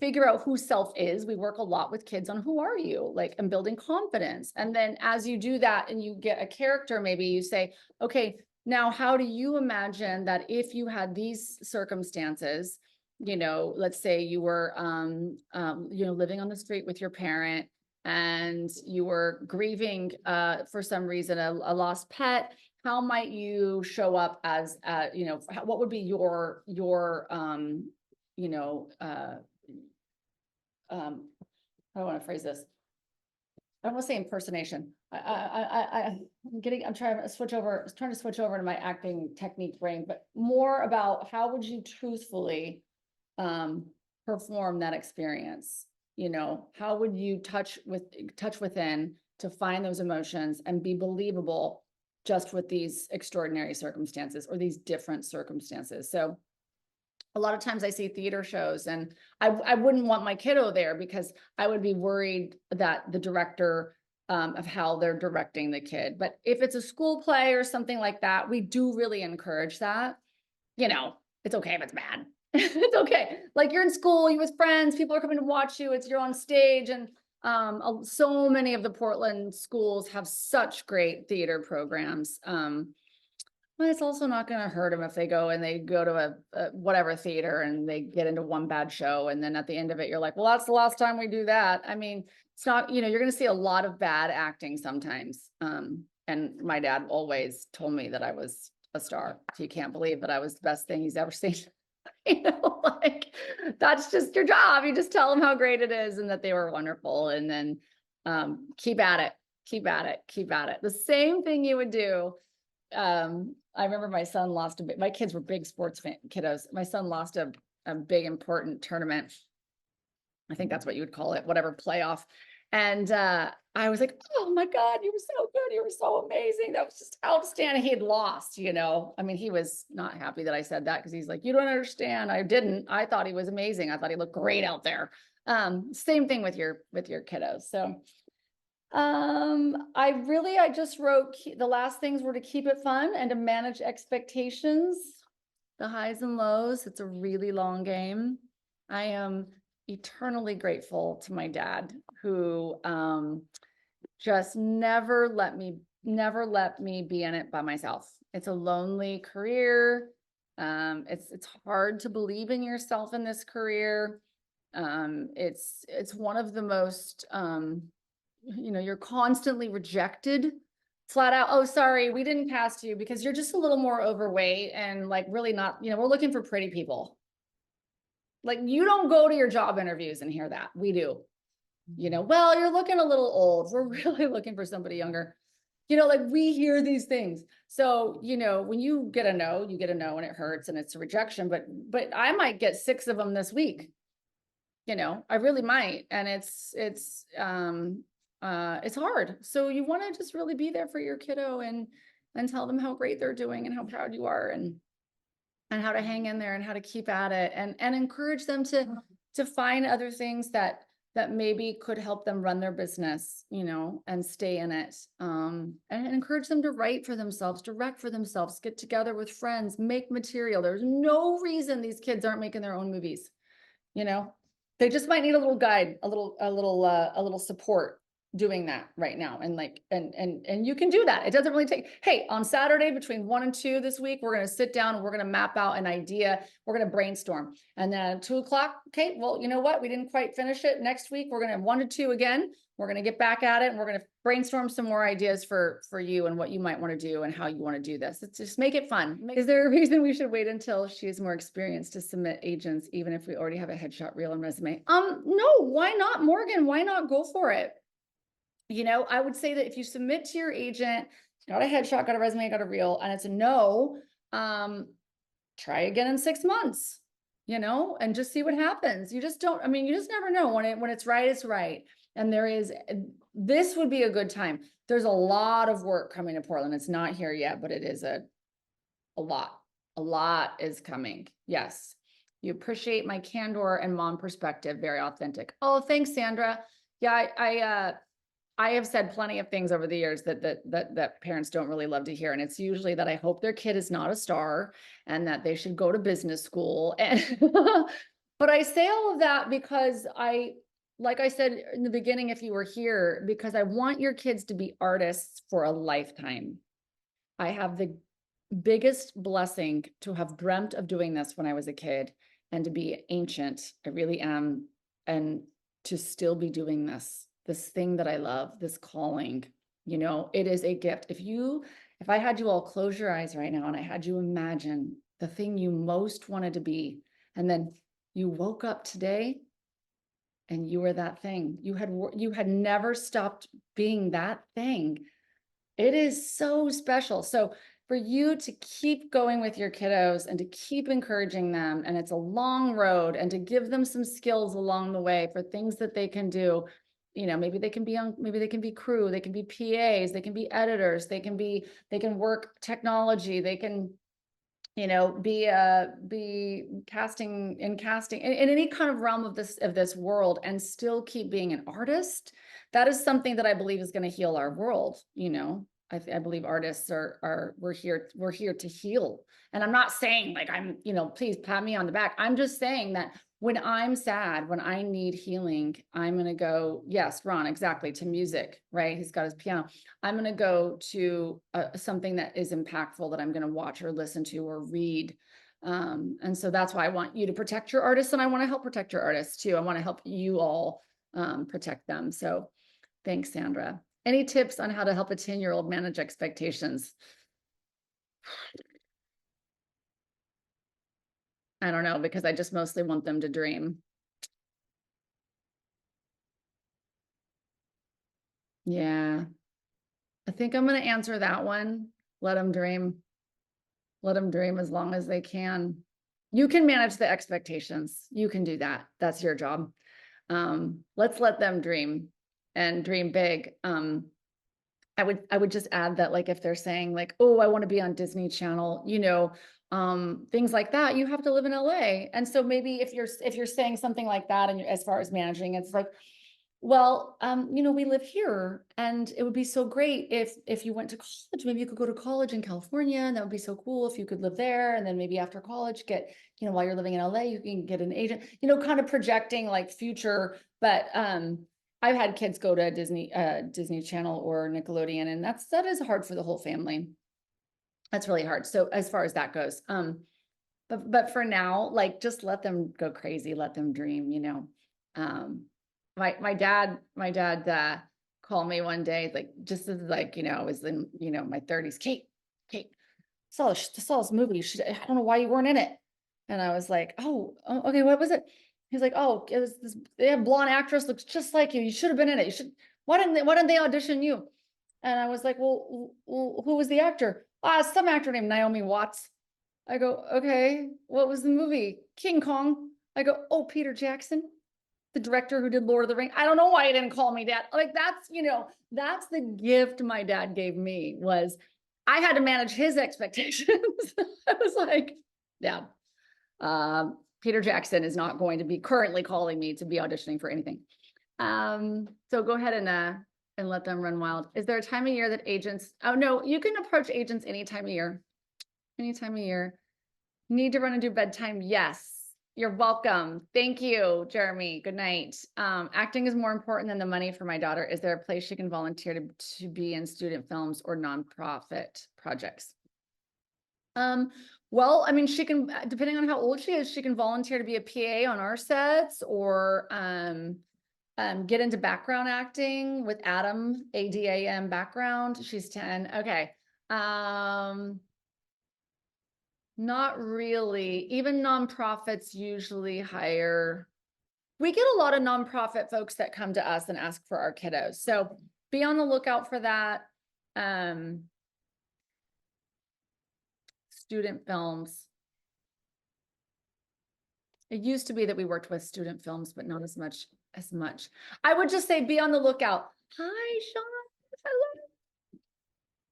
figure out who self is. We work a lot with kids on who are you, like, and building confidence. And then as you do that and you get a character, maybe you say, okay, now how do you imagine that if you had these circumstances, let's say you were, living on the street with your parent and you were grieving for some reason a lost pet. How might you show up as, what would be your how do I want to phrase this? I don't want to say impersonation. I'm trying to switch over to my acting technique brain, but more about how would you truthfully perform that experience? How would you touch within to find those emotions and be believable just with these extraordinary circumstances or these different circumstances? So a lot of times I see theater shows and I wouldn't want my kiddo there because I would be worried that the director of how they're directing the kid. But if it's a school play or something like that, we do really encourage that. It's okay if it's bad. It's okay. Like, you're in school, you're with friends, people are coming to watch you, you're on stage. And so many of the Portland schools have such great theater programs. But it's also not going to hurt them if they go to a whatever theater and they get into one bad show. And then at the end of it, you're like, well, that's the last time we do that. I mean, it's not, you're going to see a lot of bad acting sometimes. And my dad always told me that I was a star. He can't believe that I was the best thing he's ever seen. That's just your job. You just tell them how great it is and that they were wonderful. And then keep at it. The same thing you would do. I remember my son lost my kids were big sports kiddos. My son lost a big important tournament. I think that's what you would call it, whatever, playoff. And I was like, oh my God, you were so good. You were so amazing. That was just outstanding. He had lost, I mean, he was not happy that I said that because he's like, you don't understand. I didn't. I thought he was amazing. I thought he looked great out there. Same thing with your kiddos. So I just wrote the last things were to keep it fun and to manage expectations, the highs and lows. It's a really long game. I am eternally grateful to my dad who just never let me be in it by myself. It's a lonely career. It's hard to believe in yourself in this career. It's one of the most you're constantly rejected flat out. Oh, sorry, we didn't cast you because you're just a little more overweight and like really not, we're looking for pretty people. Like, you don't go to your job interviews and hear that. We do. Well, you're looking a little old. We're really looking for somebody younger. Like, we hear these things. So, when you get a no, and it hurts and it's a rejection, but I might get 6 of them this week. I really might. And it's hard. So you want to just really be there for your kiddo and tell them how great they're doing and how proud you are and how to hang in there and how to keep at it and encourage them to find other things that maybe could help them run their business, and stay in it. And encourage them to write for themselves, direct for themselves, get together with friends, make material. There's no reason these kids aren't making their own movies. They just might need a little guide, a little support doing that right now. And and you can do that. It doesn't really take, hey, on Saturday between 1 and 2 this week, we're going to sit down and we're going to map out an idea. We're going to brainstorm. And then at 2 o'clock, okay, well, you know what? We didn't quite finish it. Next week, we're going to have 1 to 2 again. We're going to get back at it and we're going to brainstorm some more ideas for you and what you might want to do and how you want to do this. It's just make it fun. Is there a reason we should wait until she is more experienced to submit agents, even if we already have a headshot reel and resume? No, why not, Morgan? Why not go for it? I would say that if you submit to your agent got a headshot, got a resume, got a reel, and it's a no, try again in 6 months, you know, and just see what happens. You just don't, I mean, you just never know when it's right, it's right. And this would be a good time. There's a lot of work coming to Portland. It's not here yet, but it is a lot is coming. Yes. You appreciate my candor and mom perspective. Very authentic. Oh, thanks, Sandra. Yeah, I have said plenty of things over the years that parents don't really love to hear. And it's usually that I hope their kid is not a star and that they should go to business school. And but I say all of that because like I said in the beginning, if you were here, because I want your kids to be artists for a lifetime. I have the biggest blessing to have dreamt of doing this when I was a kid and to be ancient. I really am. And to still be doing this thing that I love, this calling, you know, it is a gift. If I had you all close your eyes right now and I had you imagine the thing you most wanted to be, and then you woke up today and you were that thing, you had never stopped being that thing. It is so special. So for you to keep going with your kiddos and to keep encouraging them, and it's a long road, and to give them some skills along the way for things that they can do. You know, maybe they can be crew, they can be PAs, they can be editors, they can work technology, they can, you know, be casting in any kind of realm of this world, and still keep being an artist. That is something that I believe is going to heal our world. You know, I believe artists we're here to heal. And I'm not saying like you know, please pat me on the back. I'm just saying that when I'm sad, when I need healing, I'm going to go, yes, Ron, exactly, to music, right? He's got his piano. I'm going to go to something that is impactful that I'm going to watch or listen to or read. And so that's why I want you to protect your artists, and I want to help protect your artists too. I want to help you all protect them. So thanks, Sandra. Any tips on how to help a 10-year-old manage expectations? I don't know, because I just mostly want them to dream. Yeah. I think I'm going to answer that one. Let them dream. Let them dream as long as they can. You can manage the expectations. You can do that. That's your job. Let's let them dream and dream big. I would just add that, like, if they're saying like, oh, I want to be on Disney Channel, you know, things like that, you have to live in LA. And so maybe if you're saying something like that, and as far as managing, it's like, well, you know, we live here, and it would be so great if you went to college. Maybe you could go to college in California, and that would be so cool if you could live there. And then maybe after college, you know, while you're living in LA, you can get an agent, you know, kind of projecting like future. But I've had kids go to Disney Channel or Nickelodeon, and that is hard for the whole family. That's really hard. So as far as that goes, but for now, like, just let them go crazy, let them dream, you know. My dad called me one day, like, just as, like, you know, I was in, you know, my 30s. Kate, saw this movie. I don't know why you weren't in it. And I was like, oh, okay, what was it? He's like, oh, it was this, they have blonde actress, looks just like you. You should have been in it. Why didn't they audition you? And I was like, well, who was the actor? Some actor named Naomi Watts. I go, okay, what was the movie? King Kong. I go, oh, Peter Jackson, the director who did Lord of the Rings. I don't know why he didn't call me dad. Like, that's, you know, that's the gift my dad gave me, was I had to manage his expectations. I was like, yeah, Peter Jackson is not going to be currently calling me to be auditioning for anything. So go ahead and let them run wild. Is there a time of year that agents, oh no, you can approach agents any time of year. Any time of year. Need to run and do bedtime? Yes. You're welcome. Thank you, Jeremy. Good night. Acting is more important than the money for my daughter. Is there a place she can volunteer to be in student films or nonprofit projects? Well, I mean, she can, depending on how old she is, she can volunteer to be a PA on our sets, or get into background acting with Adam, ADAM background. She's 10. Okay. Not really. Even nonprofits usually hire. We get a lot of nonprofit folks that come to us and ask for our kiddos. So be on the lookout for that. student films. It used to be that we worked with student films, but not as much. I would just say be on the lookout. Hi, Sean. Hello.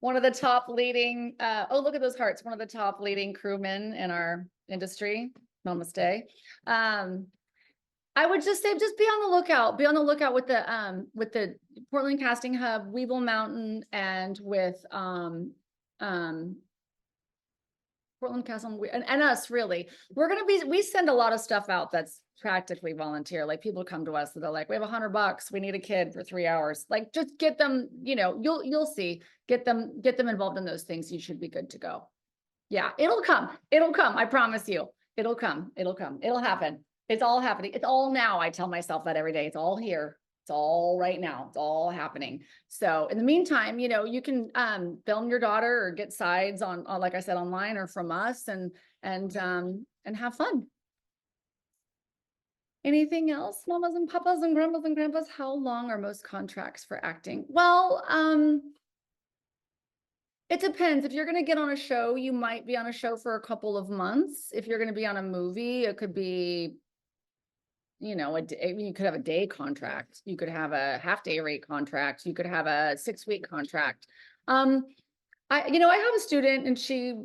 One of the top leading, oh, look at those hearts. One of the top leading crewmen in our industry. Namaste. I would just say, just be on the lookout. Be on the lookout with the Portland Casting Hub, Weevil Mountain, and with Portland Castle and us really. We send a lot of stuff out that's practically volunteer. Like people come to us that are like, we have $100, we need a kid for 3 hours. Like just get them, you'll see, get them involved in those things. You should be good to go. Yeah, it'll come. I promise you. It'll come. It'll happen. It's all happening. It's all now. I tell myself that every day. It's all here. It's all right now. It's all happening. So in the meantime, you can film your daughter or get sides on, like I said, online or from us and have fun. Anything else, mamas and papas and grandpas? How long are most contracts for acting? Well, it depends. If you're going to get on a show, you might be on a show for a couple of months. If you're going to be on a movie, it could be, a day. You could have a day contract. You could have a half-day rate contract. You could have a 6-week contract. I have a student and she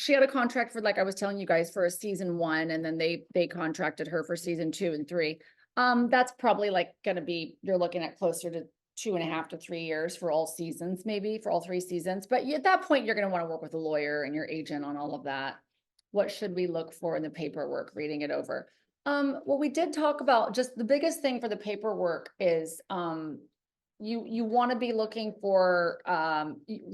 had a contract for, like I was telling you guys, for a season 1, and then they contracted her for season 2 and 3. That's probably like going to be, you're looking at closer to 2.5 to 3 years for all seasons, maybe for all 3 seasons. But at that point, you're going to want to work with a lawyer and your agent on all of that. What should we look for in the paperwork, reading it over? Well, we did talk about just the biggest thing for the paperwork is you want to be looking for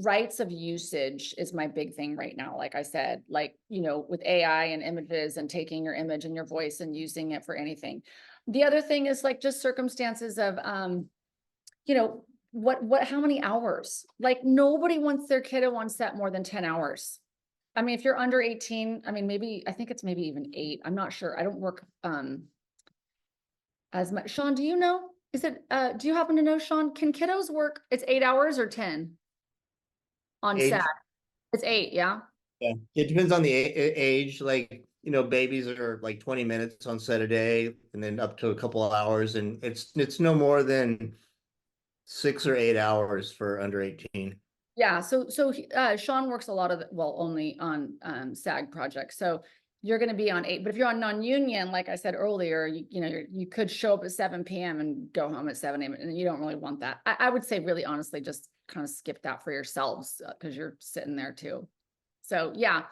rights of usage is my big thing right now. Like I said, with AI and images and taking your image and your voice and using it for anything. The other thing is like just circumstances of how many hours? Like nobody wants their kiddo on set more than 10 hours. I mean, if you're under 18, I mean, I think it's maybe even 8. I'm not sure. I don't work as much. Sean, do you know? Do you happen to know, Sean? Can kiddos work? It's 8 hours or 10 on 8. set? It's 8, yeah? Yeah, it depends on the age. Like, babies are like 20 minutes on set a day and then up to a couple of hours. And it's no more than 6 or 8 hours for under 18. Yeah, so Sean works a lot of only on SAG projects. So you're going to be on 8, but if you're on non-union, like I said earlier, you could show up at 7 p.m. and go home at 7 a.m. and you don't really want that. I would say really honestly, just kind of skip that for yourselves because you're sitting there too. So yeah.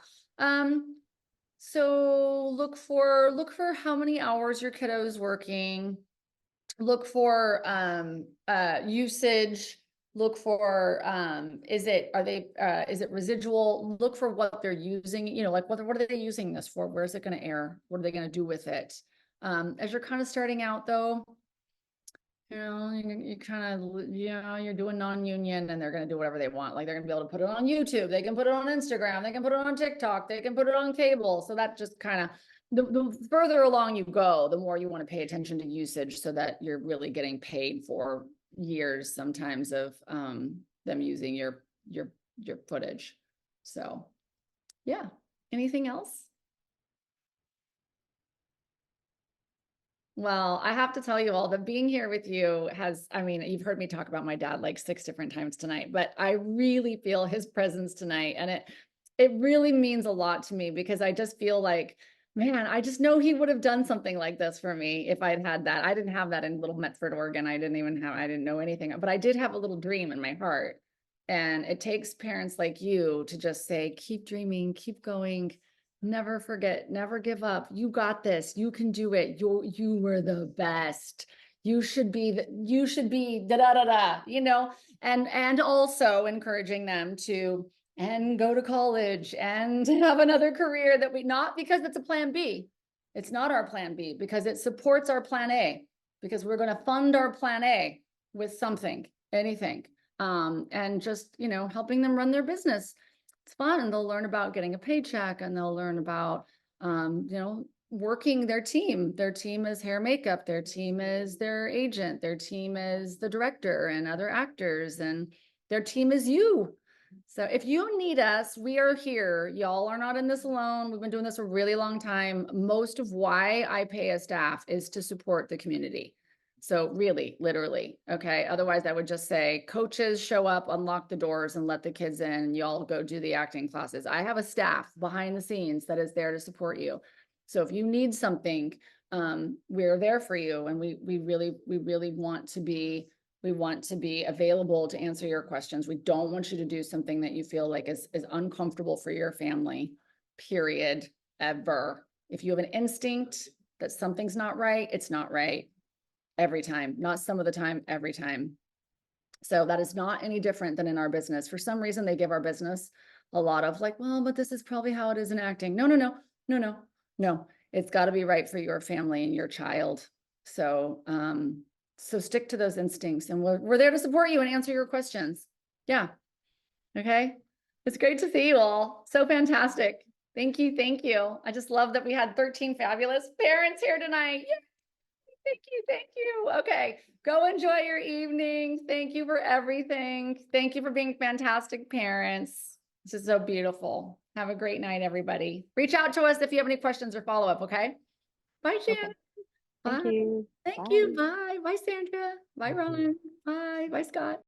So look for how many hours your kiddo is working. Look for usage. Look for is it residual? Look for what they're using, like what are they using this for? Where is it going to air? What are they going to do with it? As you're kind of starting out though, you kind of, you're doing non-union and they're going to do whatever they want. Like they're going to be able to put it on YouTube. They can put it on Instagram. They can put it on TikTok. They can put it on cable. So that just kind of, the further along you go, the more you want to pay attention to usage so that you're really getting paid for years sometimes of them using your footage. So yeah. Anything else? Well, I have to tell you all that being here with you you've heard me talk about my dad like 6 different times tonight, but I really feel his presence tonight. And it really means a lot to me because I just feel like, man, I just know he would have done something like this for me if I'd had that. I didn't have that in Little Medford, Oregon. I didn't know anything, but I did have a little dream in my heart. And it takes parents like you to just say, keep dreaming, keep going. Never forget, never give up. You got this. You can do it. You were the best. You should be da da da da, and also encouraging them to go to college and have another career not because it's a plan B. It's not our plan B because it supports our plan A because we're going to fund our plan A with something, anything, and just, helping them run their business. It's fun and they'll learn about getting a paycheck and they'll learn about, working their team. Their team is hair makeup. Their team is their agent. Their team is the director and other actors and their team is you. So if you need us, we are here. Y'all are not in this alone. We've been doing this a really long time. Most of why I pay a staff is to support the community. So really, literally, okay. Otherwise I would just say coaches show up, unlock the doors and let the kids in and y'all go do the acting classes. I have a staff behind the scenes that is there to support you. So if you need something, we're there for you. And we really want to be available to answer your questions. We don't want you to do something that you feel like is uncomfortable for your family, period, ever. If you have an instinct that something's not right, it's not right every time, not some of the time, every time. So that is not any different than in our business. For some reason, they give our business a lot of like, well, but this is probably how it is in acting. No. It's got to be right for your family and your child. So, so stick to those instincts and we're there to support you and answer your questions. Yeah. Okay. It's great to see you all. So fantastic. Thank you. Thank you. I just love that we had 13 fabulous parents here tonight. Yay. Thank you. Thank you. Okay. Go enjoy your evening. Thank you for everything. Thank you for being fantastic parents. This is so beautiful. Have a great night, everybody. Reach out to us if you have any questions or follow up. Okay. Bye, Shannon. Thank Bye. you. Thank Bye. you. Bye. Bye, Sandra. Bye, Ron. Bye. Bye, Scott.